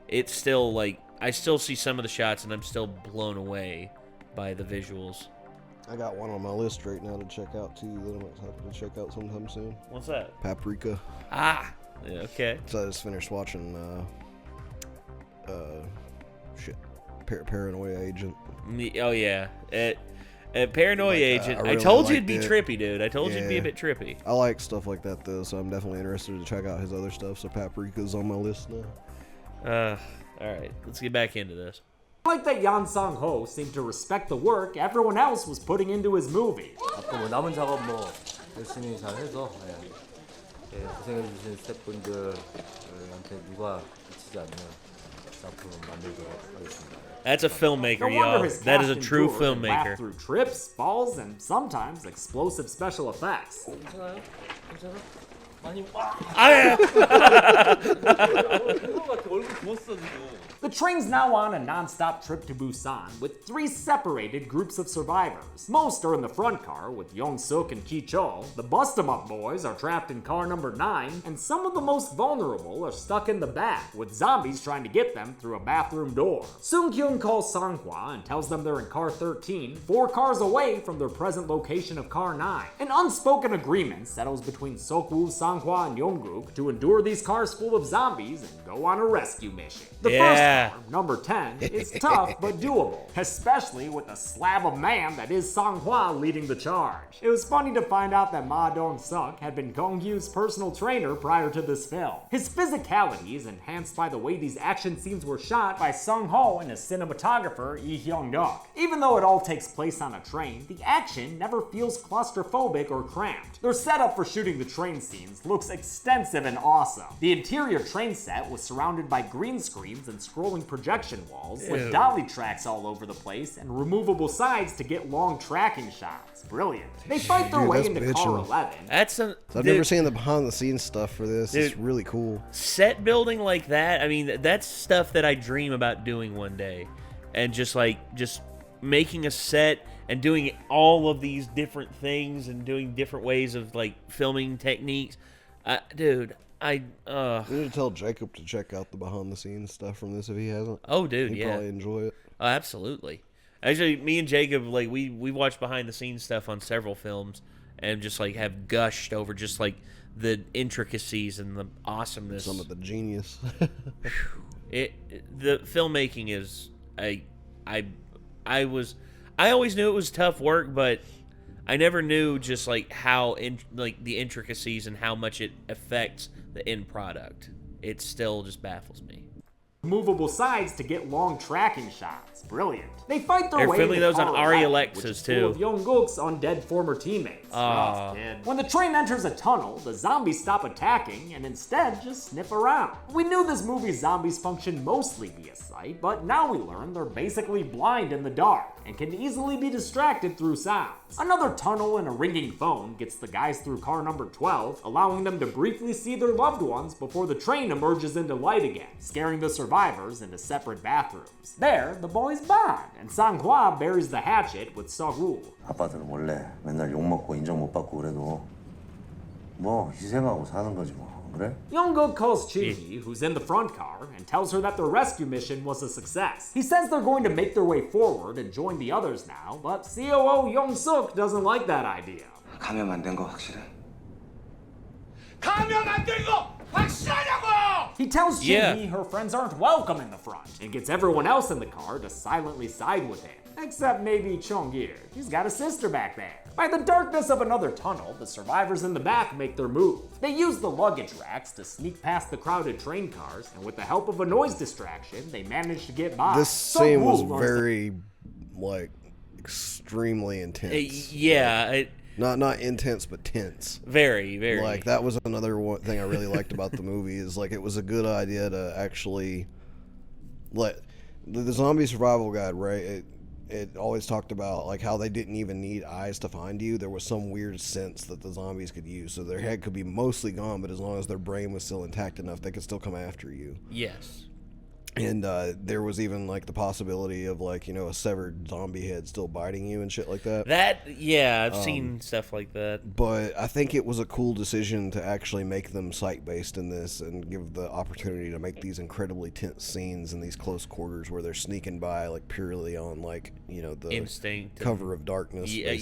It's still like I still see some of the shots and I'm still blown away by the visuals. I got one on my list right now to check out too that I'm excited to check out sometime soon. What's that? Paprika. Ah, okay. So I just finished watching Paranoia Agent. Oh yeah, Paranoia Agent. Really I told you it'd liked be trippy, dude. I told you it'd be a bit trippy. I like stuff like that though, so I'm definitely interested to check out his other stuff. So Paprika's on my list now. All right, let's get back into this. I like that Yeon Sung-ho seemed to respect the work everyone else was putting into his movie. 앞으로 뭐 남은 작업 뭐 열심히 잘 해서 고생해주신 스태프분들한테 누가 지치지 않는 작품 만들도록 하겠습니다. That's a filmmaker, No wonder y'all. his That is cast a true and crew laughed filmmaker. through trips, falls, and sometimes explosive special effects. The train's now on a non-stop trip to Busan with 3 separated groups of survivors. Most are in the front car with Yong-suk and Ki-chol. The bust-em-up boys are trapped in car number 9, and some of the most vulnerable are stuck in the back with zombies trying to get them through a bathroom door. Sung-kyung calls Sang-hwa and tells them they're in car 13, 4 cars away from their present location of car 9. An unspoken agreement settles between Sok-woo, Sang-hwa, and Yong-guk to endure these cars full of zombies and go on a rescue mission. The first car, number 10, is tough but doable, especially with the slab of man that is Sang-hwa leading the charge. It was funny to find out that Ma Dong-suk had been Gong-hyu's personal trainer prior to this film. His physicality is enhanced by the way these action scenes were shot by Sung-ho and his cinematographer Lee Hyung-duk. Even though it all takes place on a train, the action never feels claustrophobic or cramped. Their setup for shooting the train scenes looks extensive and awesome. The interior train set was surrounded by green screens and scrolling projection walls with dolly tracks all over the place and removable sides to get long tracking shots. Brilliant. They fight their way into car 11. I've never seen the behind the scenes stuff for this. It's really cool. Set building like that, I mean, that's stuff that I dream about doing one day. And just making a set and doing all of these different things and doing different ways of like filming techniques. Dude, I need to tell Jacob to check out the behind the scenes stuff from this if he hasn't. Oh, dude, He'd probably enjoy it. Oh, absolutely. Actually, me and Jacob, like we watched behind the scenes stuff on several films and just like have gushed over just like the intricacies and the awesomeness. Some of the genius. The filmmaking is I always knew it was tough work, but I never knew just like how the intricacies and how much it affects the end product. It still just baffles me. Movable sides to get long tracking shots. Brilliant. They fight their They're way filming into those on car Ari 11, Alexas which is too. full of Yong-guk's undead former teammates. When the train enters a tunnel, the zombies stop attacking and instead just sniff around. We knew this movie's zombies function mostly via sight, but now we learn they're basically blind in the dark and can easily be distracted through sounds. Another tunnel and a ringing phone gets the guys through car number 12, allowing them to briefly see their loved ones before the train emerges into light again, scaring the survivors into separate bathrooms. There, the boys bond, and Sang-hwa buries the hatchet with Sok-woo. 아빠들은 원래 맨날 욕먹고 인정 못 받고 그래도 뭐 희생하고 사는 거지 뭐. 그래? Yong-guk calls Chin-hee, who's in the front car, and tells her that their rescue mission was a success. He says they're going to make their way forward and join the others now, but COO Yong-suk doesn't like that idea. 감염 안 된 거 확실해? 감염 안 된 거 확실하냐고! He tells Chin-hee her friends aren't welcome in the front, and gets everyone else in the car to silently side with him. Except maybe Chong-gir. She's got a sister back there. By the darkness of another tunnel, the survivors in the back make their move. They use the luggage racks to sneak past the crowded train cars, and with the help of a noise distraction, they manage to get by. This scene was very, extremely intense. Not intense, but tense. Very, very. Like, that was another thing I really liked about the movie, is, like, it was a good idea to actually let the zombie survival guide, right? It always talked about, like, how they didn't even need eyes to find you. There was some weird sense that the zombies could use. So their head could be mostly gone, but as long as their brain was still intact enough, they could still come after you. Yes. And there was even, like, the possibility of, like, you know, a severed zombie head still biting you and shit like that. I've seen stuff like that. But I think it was a cool decision to actually make them sight-based in this and give the opportunity to make these incredibly tense scenes in these close quarters where they're sneaking by, like, purely on, like, you know, the instinct, cover of darkness. Yeah.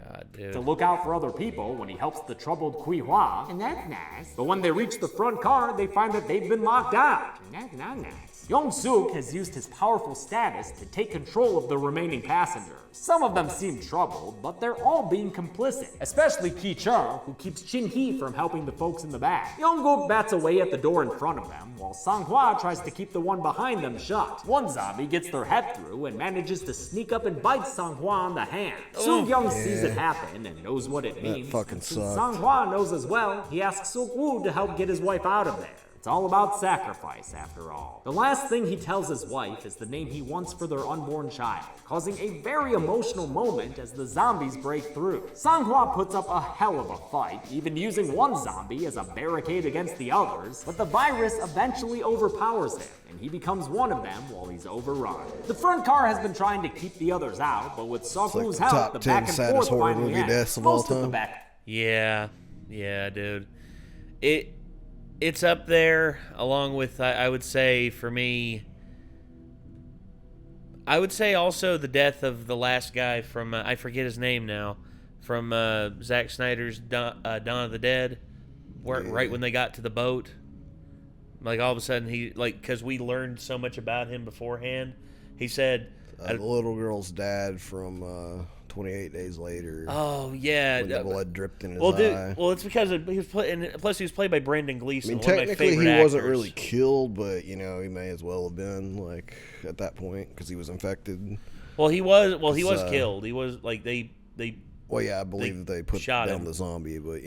God, dude. To look out for other people when he helps the troubled Kui Hwa, and that's nice. But when they reach the front car, they find that they've been locked out, and that's not nice. Yong-suk has used his powerful status to take control of the remaining passengers. Some of them seem troubled, but they're all being complicit, especially Ki-chung, who keeps Chin-hee from helping the folks in the back. Yong-guk bats away at the door in front of them, while Sang-hwa tries to keep the one behind them shut. One zombie gets their head through and manages to sneak up and bite Sang-hwa on the hand. Soo-young sees it happen and knows what it means. That fucking Since sucked. Sang-hwa knows as well, he asks Sok-woo to help get his wife out of there. It's all about sacrifice, after all. The last thing he tells his wife is the name he wants for their unborn child, causing a very emotional moment as the zombies break through. Sang-hwa puts up a hell of a fight, even using one zombie as a barricade against the others, but the virus eventually overpowers him, and he becomes one of them while he's overrun. The front car has been trying to keep the others out, but with Sok-woo's help, the back and forth finally ends. Most of the back. Yeah, dude. It's up there, along with, I would say, for me, I would say also the death of the last guy from, I forget his name now, from Zack Snyder's Dawn of the Dead, right when they got to the boat. Like, all of a sudden, because we learned so much about him beforehand, he said... the little girl's dad from 28 Days Later. Oh, yeah. When the blood dripped in his eye. Well, it's because he was plus he was played by Brendan Gleeson. I mean, one of my technically favorite he actors. wasn't really killed, but, he may as well have been, at that point, because he was infected. Well, he was killed. He was, they... Well, yeah, I believe that they put down the zombie, but,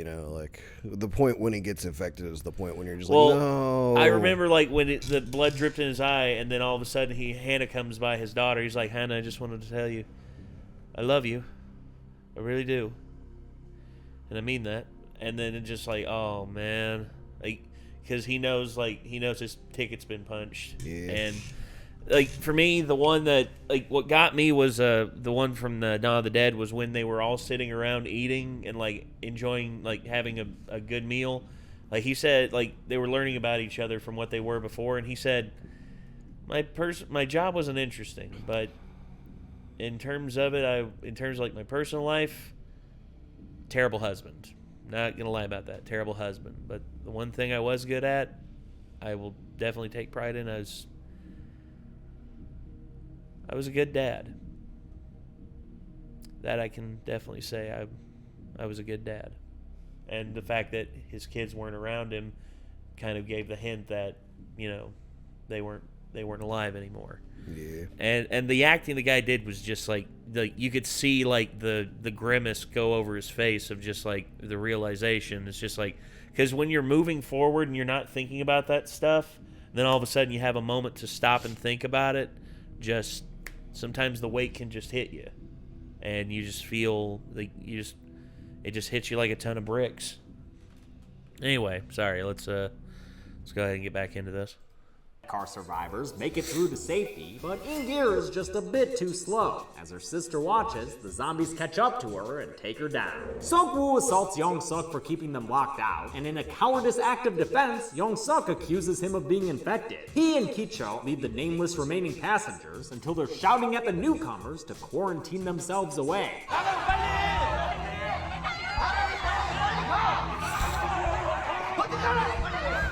the point when he gets infected is the point when you're just no. I remember, when the blood dripped in his eye, and then all of a sudden Hannah comes by, his daughter. He's like, Hannah, I just wanted to tell you, I love you. I really do. And I mean that. And then it's just oh, man. Because he knows his ticket's been punched. Yeah. And, for me, the one that, what got me was the one from the Dawn of the Dead was when they were all sitting around eating and, enjoying, having a good meal. He said, they were learning about each other from what they were before, and he said, my job wasn't interesting, but in terms of my personal life, terrible husband. Not going to lie about that. Terrible husband. But the one thing I was good at, I will definitely take pride in, I was a good dad. That I can definitely say I was a good dad. And the fact that his kids weren't around him kind of gave the hint that, they weren't alive anymore. Yeah. And the acting the guy did was just you could see the grimace go over his face of just the realization. It's just because when you're moving forward and you're not thinking about that stuff, then all of a sudden you have a moment to stop and think about it. Just sometimes the weight can just hit you, and you just feel it just hits you like a ton of bricks. Anyway, sorry. Let's go ahead and get back into this. Car survivors make it through to safety, but In-gear is just a bit too slow. As her sister watches, the zombies catch up to her and take her down. Sok-woo assaults Yong-suk for keeping them locked out, and in a cowardice act of defense, Yong-suk accuses him of being infected. He and Kicho lead the nameless remaining passengers until they're shouting at the newcomers to quarantine themselves away.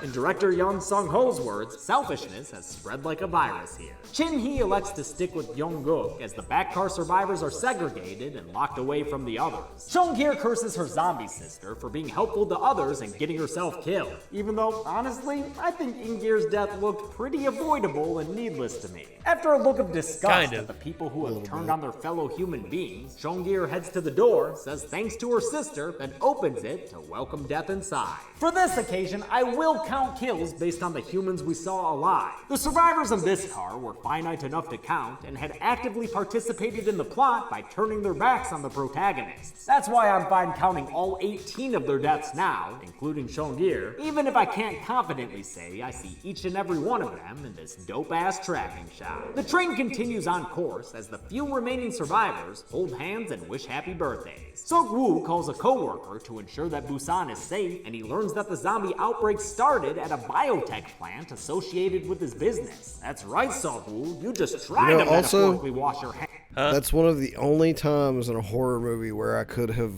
In director Yeon Sung-ho's words, selfishness has spread like a virus here. Shin-hee elects to stick with Yong-guk as the back car survivors are segregated and locked away from the others. Sung-gear curses her zombie sister for being helpful to others and getting herself killed. Even though, honestly, I think In-gear's death looked pretty avoidable and needless to me. After a look of disgust at the people who have turned on their fellow human beings, Sung-gear heads to the door, says thanks to her sister, and opens it to welcome death inside. For this occasion, I will count kills based on the humans we saw alive. The survivors in this car were finite enough to count and had actively participated in the plot by turning their backs on the protagonists. That's why I'm fine counting all 18 of their deaths now, including Sung-gear, even if I can't confidently say I see each and every one of them in this dope-ass tracking shot. The train continues on course as the few remaining survivors hold hands and wish happy birthdays. Sok-woo calls a co-worker to ensure that Busan is safe, and he learns that the zombie outbreak started at a biotech plant associated with his business. That's right, Sok-woo, you just tried to metaphorically wash your hands. That's one of the only times in a horror movie where I could have,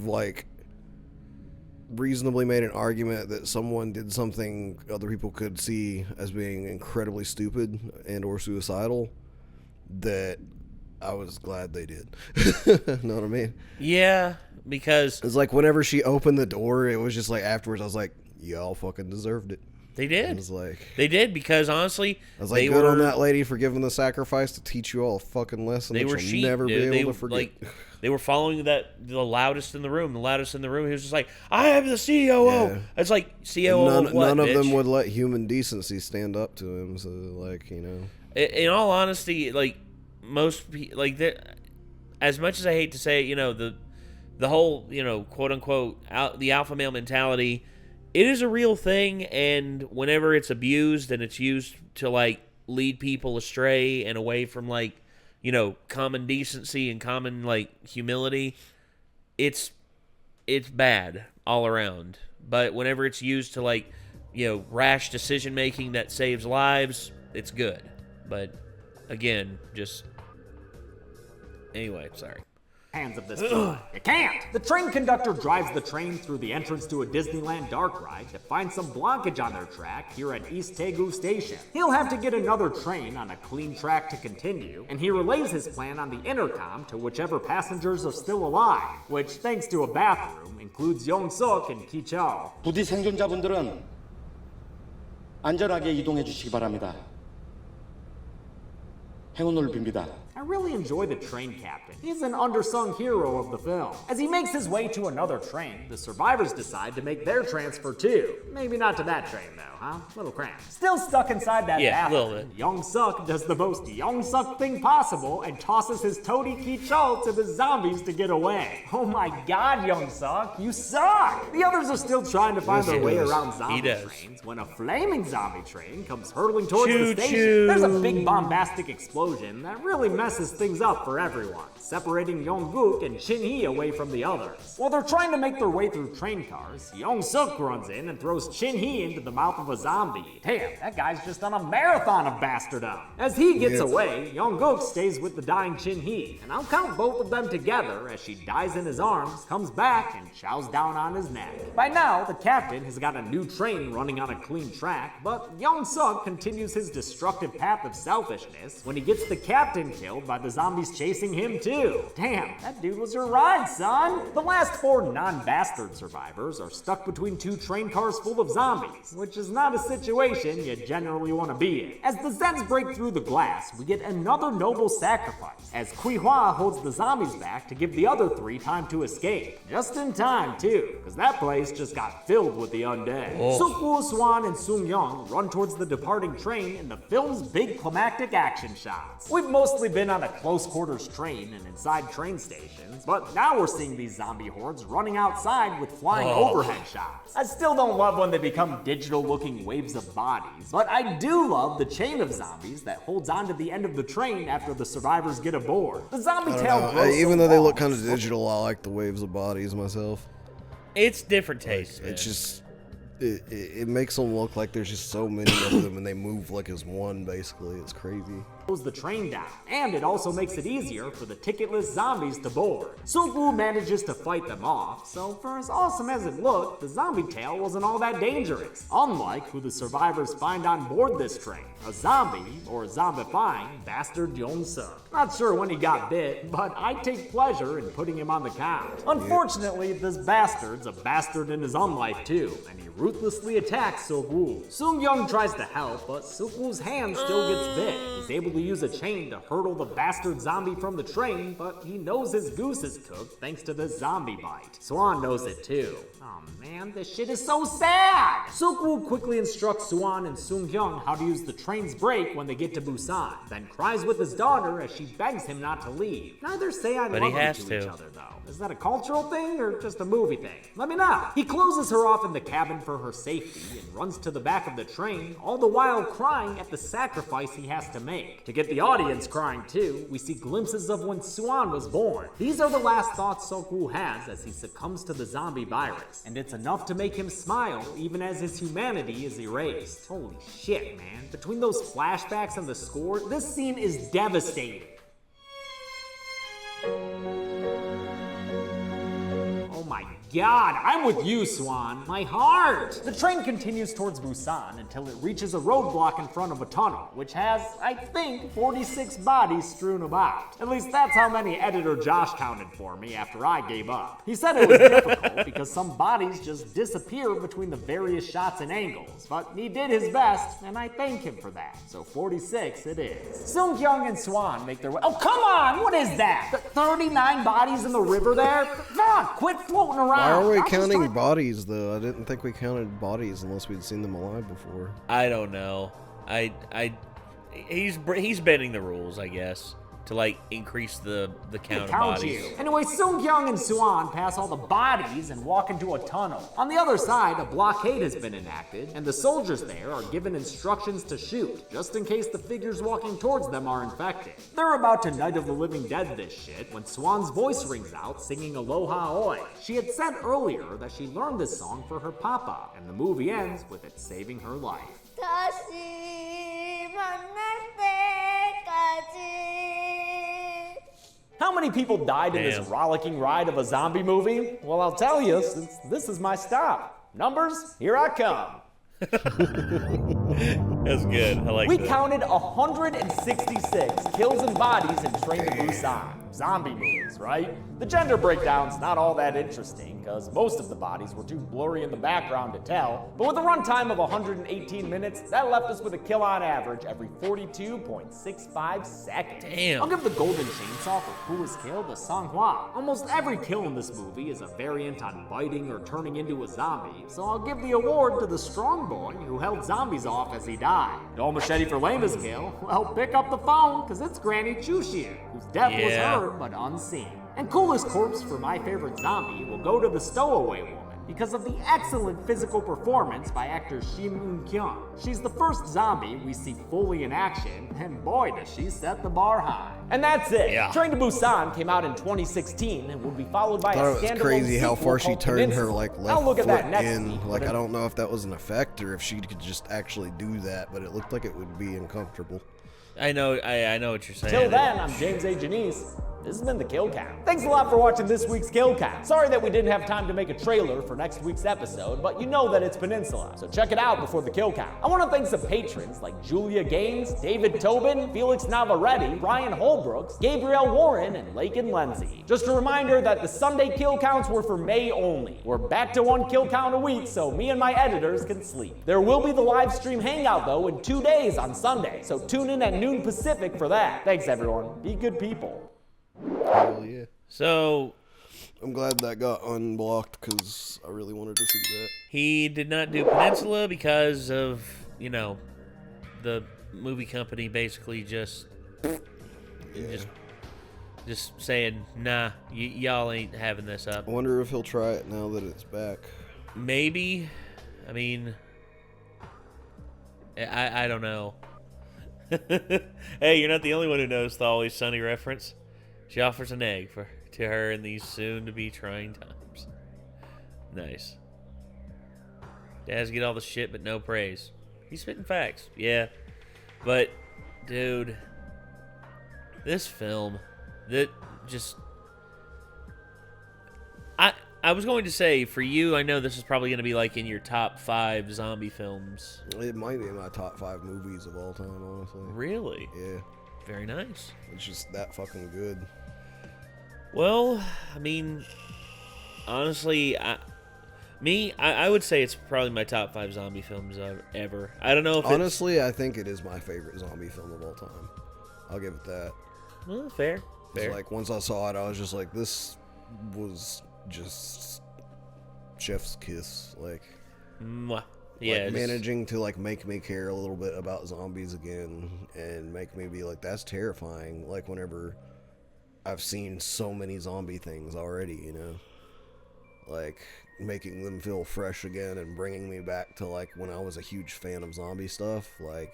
reasonably made an argument that someone did something other people could see as being incredibly stupid and or suicidal, that I was glad they did. Know what I mean? Yeah, because... It's whenever she opened the door, it was just afterwards, I was like, y'all fucking deserved it. They did. It was like, they did, because honestly, I was like, good on that lady for giving the sacrifice to teach you all a fucking lesson that you'll never be able to forget. Like, they were following the loudest in the room. The loudest in the room. He was just like, I am the COO. Yeah. It's like, COO of what, none of bitch? them would let human decency stand up to him. So, like, you know. In all honesty, like, most people, like, as much as I hate to say it, you know, the whole, you know, quote unquote, the alpha male mentality, it is a real thing, and whenever it's abused and it's used to, like, lead people astray and away from, like, you know, common decency and common, like, humility, it's bad all around. But whenever it's used to, like, you know, rash decision making that saves lives, it's good. But again, just anyway, sorry. Hands of this train. You can't! The train conductor drives the train through the entrance to a Disneyland dark ride to find some blockage on their track here at East Daegu Station. He'll have to get another train on a clean track to continue, and he relays his plan on the intercom to whichever passengers are still alive, which, thanks to a bathroom, includes Yong-suk and Ki-cho. 부디 생존자분들은 안전하게 이동해 주시기 바랍니다. 행운을 빕니다. I really enjoy the train captain. He's an undersung hero of the film. As he makes his way to another train, the survivors decide to make their transfer too. Maybe not to that train though, huh? Little cramped. Still stuck inside that bathroom, Yong-suk does the most Yong-suk thing possible and tosses his toady Ki-cho to the zombies to get away. Oh my god, Yong-suk, you suck! The others are still trying to find their way around zombie trains when a flaming zombie train comes hurtling towards the station. There's a big bombastic explosion that really messes things up for everyone, separating Yong-guk and Shin-hee away from the others. While they're trying to make their way through train cars, Yong-suk runs in and throws Shin-hee into the mouth of a zombie. Damn, that guy's just on a marathon of bastardom. As he gets away, Yong-guk stays with the dying Shin-hee, and I'll count both of them together as she dies in his arms, comes back, and chows down on his neck. By now, the captain has got a new train running on a clean track, but Yong-suk continues his destructive path of selfishness when he gets the captain killed by the zombies chasing him too. Damn, that dude was your ride, son! The last 4 non-bastard survivors are stuck between 2 train cars full of zombies, which is not a situation you generally want to be in. As the Zens break through the glass, we get another noble sacrifice, as Kui-hwa holds the zombies back to give the other 3 time to escape. Just in time, too, because that place just got filled with the undead. Suk-woo, Swan, and Sung-young run towards the departing train in the film's big climactic action shots. We've mostly been on a close quarters train and inside train stations, but now we're seeing these zombie hordes running outside with flying overhead shots. I still don't love when they become digital looking waves of bodies, but I do love the chain of zombies that holds on to the end of the train after the survivors get aboard. The zombie tail grows even though they look kind of digital, I like the waves of bodies myself. It's different taste. It's just it makes them look like there's just so many of them and they move like as one, basically. It's crazy. The train down, and it also makes it easier for the ticketless zombies to board. Suk-woo manages to fight them off, so for as awesome as it looked, the zombie tail wasn't all that dangerous, unlike who the survivors find on board this train, a zombie, or zombifying, bastard Yong-suk. Not sure when he got bit, but I take pleasure in putting him on the count. Unfortunately, this bastard's a bastard in his own life too, and he ruthlessly attacks Suk-woo. Sung-young tries to help, but Suk-woo's hand still gets bit. He's able to use a chain to hurdle the bastard zombie from the train, but he knows his goose is cooked thanks to this zombie bite. Swan knows it too. Oh man, this shit is so sad! Suk-woo quickly instructs Swan and Sung-young how to use the train's brake when they get to Busan, then cries with his daughter as she begs him not to leave. Neither say I love you to each other though. Is that a cultural thing or just a movie thing? Let me know. He closes her off in the cabin for her safety and runs to the back of the train, all the while crying at the sacrifice he has to make. To get the audience crying too, we see glimpses of when Swan was born. These are the last thoughts Suk-woo has as he succumbs to the zombie virus, and it's enough to make him smile even as his humanity is erased. Holy shit, man. Between those flashbacks and the score, this scene is devastating. Oh my God, I'm with you, Swan. My heart! The train continues towards Busan until it reaches a roadblock in front of a tunnel, which has, I think, 46 bodies strewn about. At least that's how many editor Josh counted for me after I gave up. He said it was difficult because some bodies just disappear between the various shots and angles, but he did his best, and I thank him for that. So 46 it is. Sung-kyung and Swan make their way. Oh, come on! What is that? 39 bodies in the river there? Fuck! Quit floating around. Why are we counting bodies, though? I didn't think we counted bodies unless we'd seen them alive before. I don't know. He's bending the rules, I guess, to like increase the count of bodies. Anyway, Sung-kyung and Swan pass all the bodies and walk into a tunnel. On the other side, a blockade has been enacted, and the soldiers there are given instructions to shoot, just in case the figures walking towards them are infected. They're about to Night of the Living Dead this shit when Swan's voice rings out singing Aloha Oi. She had said earlier that she learned this song for her papa, and the movie ends with it saving her life. How many people died in this rollicking ride of a zombie movie? Well, I'll tell you, since this is my stop. Numbers, here I come. That's good. I like that. We counted 166 kills and bodies in Train to Busan. Zombie movies, right? The gender breakdown's not all that interesting, because most of the bodies were too blurry in the background to tell, but with a runtime of 118 minutes, that left us with a kill on average every 42.65 seconds. Damn. I'll give the golden chainsaw for coolest kill to Sang-hwa. Almost every kill in this movie is a variant on biting or turning into a zombie, so I'll give the award to the strong boy who held zombies off as he died. No machete for Lama's kill? Well, pick up the phone, because it's Granny Chushia, whose death was heard but unseen. And coolest corpse for my favorite zombie will go to the stowaway woman because of the excellent physical performance by actor Shim Eun-kyung. She's the first zombie we see fully in action, and boy does she set the bar high. And that's it. Train to Busan came out in 2016 and will be followed by a standalone It's crazy how far she turned her like left look at foot that next in. week, Like I don't know if that was an effect or if she could just actually do that, but it looked like it would be uncomfortable. I know what you're saying. Till then, I'm James A. Janice. This has been the Kill Count. Thanks a lot for watching this week's Kill Count. Sorry that we didn't have time to make a trailer for next week's episode, but you know that it's Peninsula, so check it out before the Kill Count. I want to thank some patrons like Julia Gaines, David Tobin, Felix Navarrete, Brian Holbrooks, Gabriel Warren, and Lakin Lindsay. Just a reminder that the Sunday Kill Counts were for May only. We're back to one Kill Count a week, so me and my editors can sleep. There will be the live stream hangout, though, in 2 days on Sunday, so tune in at noon Pacific for that. Thanks, everyone. Be good people. Hell yeah. So, I'm glad that got unblocked because I really wanted to see that. He did not do Peninsula because of, the movie company basically just saying, nah, y'all ain't having this up. I wonder if he'll try it now that it's back. Maybe. I mean, I don't know. Hey, you're not the only one who knows the Always Sunny reference. She offers an egg to her in these soon-to-be trying times. Nice. Dads get all the shit but no praise. He's spitting facts. Yeah. But, dude, this film, that just... I was going to say, for you, I know this is probably going to be like in your top 5 zombie films. It might be in my top 5 movies of all time, honestly. Really? Yeah. Very nice. It's just that fucking good. Well, I mean, honestly, I would say it's probably my top 5 zombie films ever. I don't know if honestly, I think it is my favorite zombie film of all time. I'll give it that. Well, fair. Like, once I saw it, I was just like, this was just chef's kiss. Like, yeah, like managing to like make me care a little bit about zombies again and make me be like, that's terrifying. Like, whenever I've seen so many zombie things already, like making them feel fresh again and bringing me back to like when I was a huge fan of zombie stuff. Like,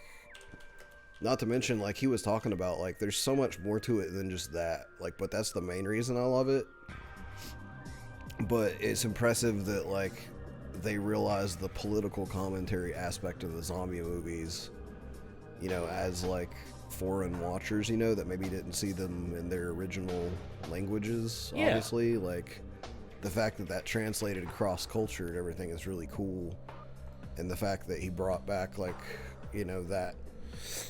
not to mention, like, he was talking about, like, there's so much more to it than just that. Like, but that's the main reason I love it. But it's impressive that, like, they realized the political commentary aspect of the zombie movies, as, like, foreign watchers, that maybe didn't see them in their original languages, obviously. Like, the fact that that translated across culture and everything is really cool. And the fact that he brought back, like, you know, that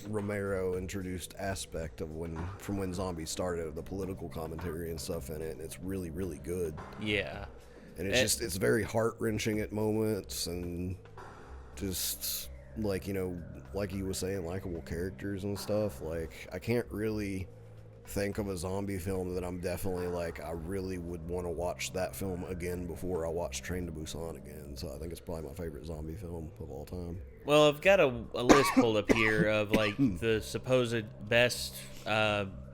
Romero introduced aspect of from when zombies started, the political commentary and stuff in it, and it's really, really good. Yeah. And it's very heart-wrenching at moments, and just, like, you know, like he was saying, likable characters and stuff. Like, I can't really think of a zombie film that I'm definitely like, I really would want to watch that film again before I watch Train to Busan again. So I think it's probably my favorite zombie film of all time. Well, I've got a list pulled up here of like the supposed best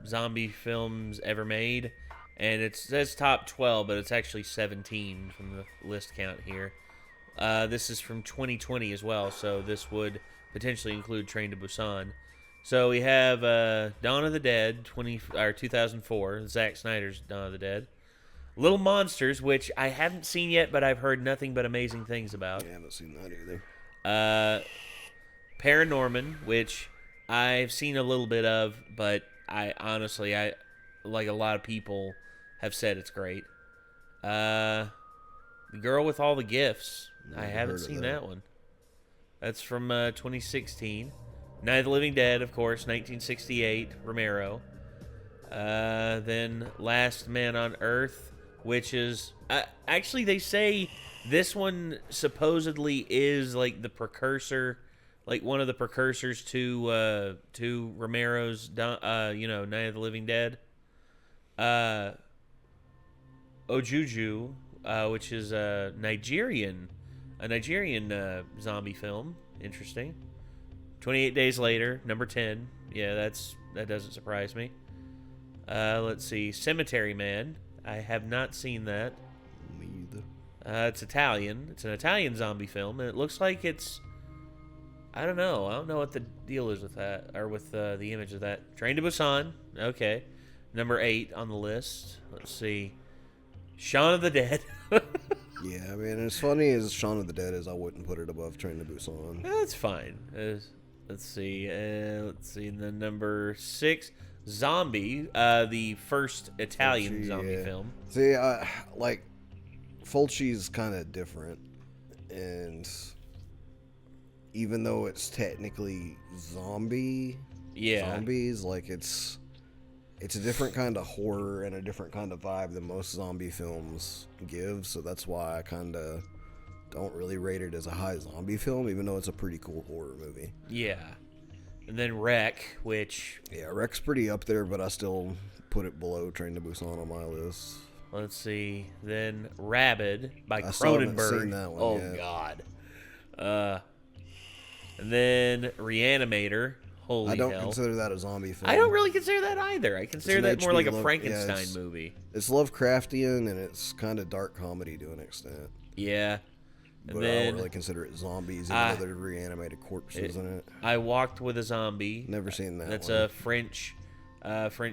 zombie films ever made, and it says top 12, but it's actually 17 from the list count here. This is from 2020 as well, so this would potentially include Train to Busan. So we have Dawn of the Dead, 2004, Zack Snyder's Dawn of the Dead. Little Monsters, which I haven't seen yet, but I've heard nothing but amazing things about. Yeah, I haven't seen that either. Paranorman, which I've seen a little bit of, but I honestly, like a lot of people have said it's great. The Girl with All the Gifts. I haven't seen that one. That's from 2016. Night of the Living Dead, of course, 1968, Romero. Then Last Man on Earth, which is... actually, they say this one supposedly is like the precursor, like one of the precursors to Romero's, you know, Night of the Living Dead. Ojuju, which is a Nigerian zombie film. Interesting. 28 Days Later, number 10. Yeah, that doesn't surprise me. Let's see. Cemetery Man. I have not seen that. Me either. It's Italian. It's an Italian zombie film, and it looks like it's... I don't know. I don't know what the deal is with that, or with the image of that. Train to Busan. Okay. Number 8 on the list. Let's see. Shaun of the Dead. Yeah, I mean, as funny as Shaun of the Dead is, I wouldn't put it above Train to Busan. That's fine. Let's see. The number 6, Zombie, the first Italian zombie film. See, like, Fulci's kind of different, and even though it's technically zombies, like, it's a different kind of horror and a different kind of vibe than most zombie films give, so that's why I kind of don't really rate it as a high zombie film, even though it's a pretty cool horror movie. Yeah. And then Wreck, which... Yeah, Wreck's pretty up there, but I still put it below Train to Busan on my list. Let's see. Then Rabid by Cronenberg. I still haven't seen that one yet. God. And then Reanimator. Holy hell. I don't consider that a zombie film. I don't really consider that either. I consider that more like a Frankenstein movie. It's Lovecraftian, and it's kind of dark comedy to an extent. Yeah. But I don't really consider it zombies, even though there's reanimated corpses in it. I Walked with a Zombie. Never seen that That's one. a French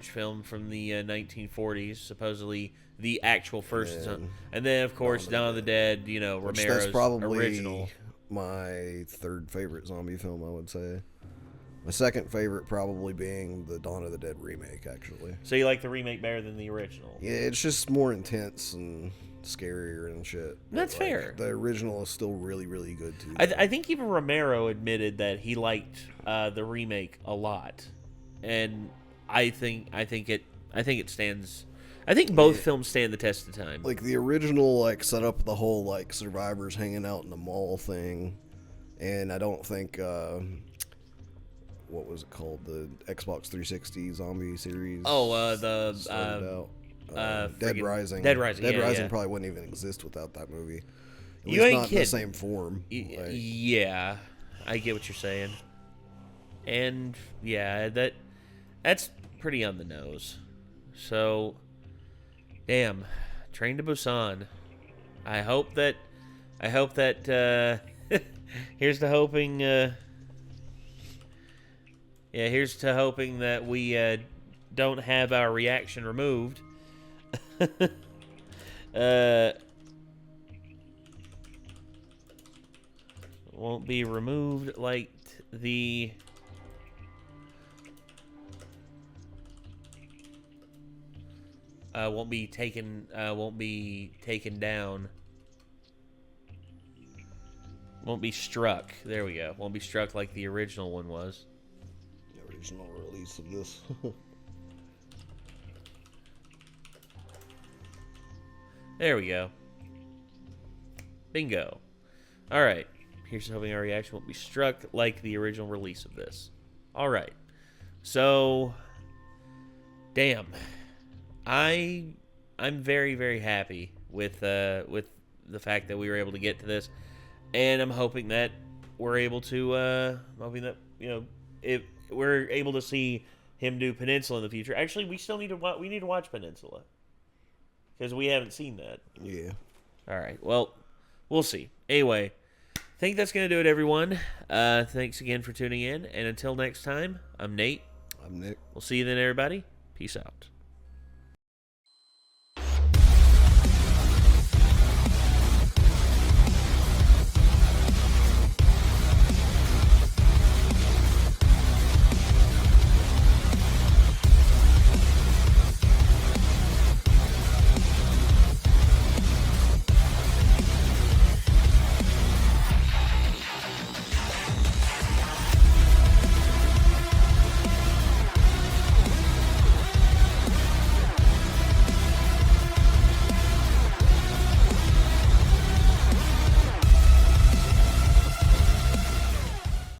film from the 1940s, supposedly the actual first. And then, of course, Dawn of the Dead, you know, Romero's that's probably original. My third favorite zombie film, I would say. My second favorite probably being the Dawn of the Dead remake, actually. So you like the remake better than the original? Yeah, it's just more intense and scarier and shit. That's fair. The original is still really, really good, too. I think even Romero admitted that he liked the remake a lot. And I think it stands... I think both films stand the test of time. Like, the original, like, set up the whole, like, survivors hanging out in the mall thing. And I don't think... what was it called? The Xbox 360 zombie series. Oh, Dead Rising. Dead Rising. Dead Rising yeah. probably wouldn't even exist without that movie. At You least ain't not kidding. in the same form. Yeah, I get what you're saying. And yeah, that's pretty on the nose. So, damn, Train to Busan. I hope that here's to hoping. Here's to hoping that we don't have our reaction removed. Won't be removed like the... won't be taken down. Won't be struck. There we go. Won't be struck like the original one was. The original release of this. There we go. Bingo. All right. Here's hoping our reaction won't be struck like the original release of this. All right. So, damn. I'm very, very happy with the fact that we were able to get to this, and I'm hoping that we're able to if we're able to see him do Peninsula in the future. Actually, we still need to watch Peninsula because we haven't seen that. Yeah. All right. Well, we'll see. Anyway, I think that's going to do it, everyone. Thanks again for tuning in. And until next time, I'm Nate. I'm Nick. We'll see you then, everybody. Peace out.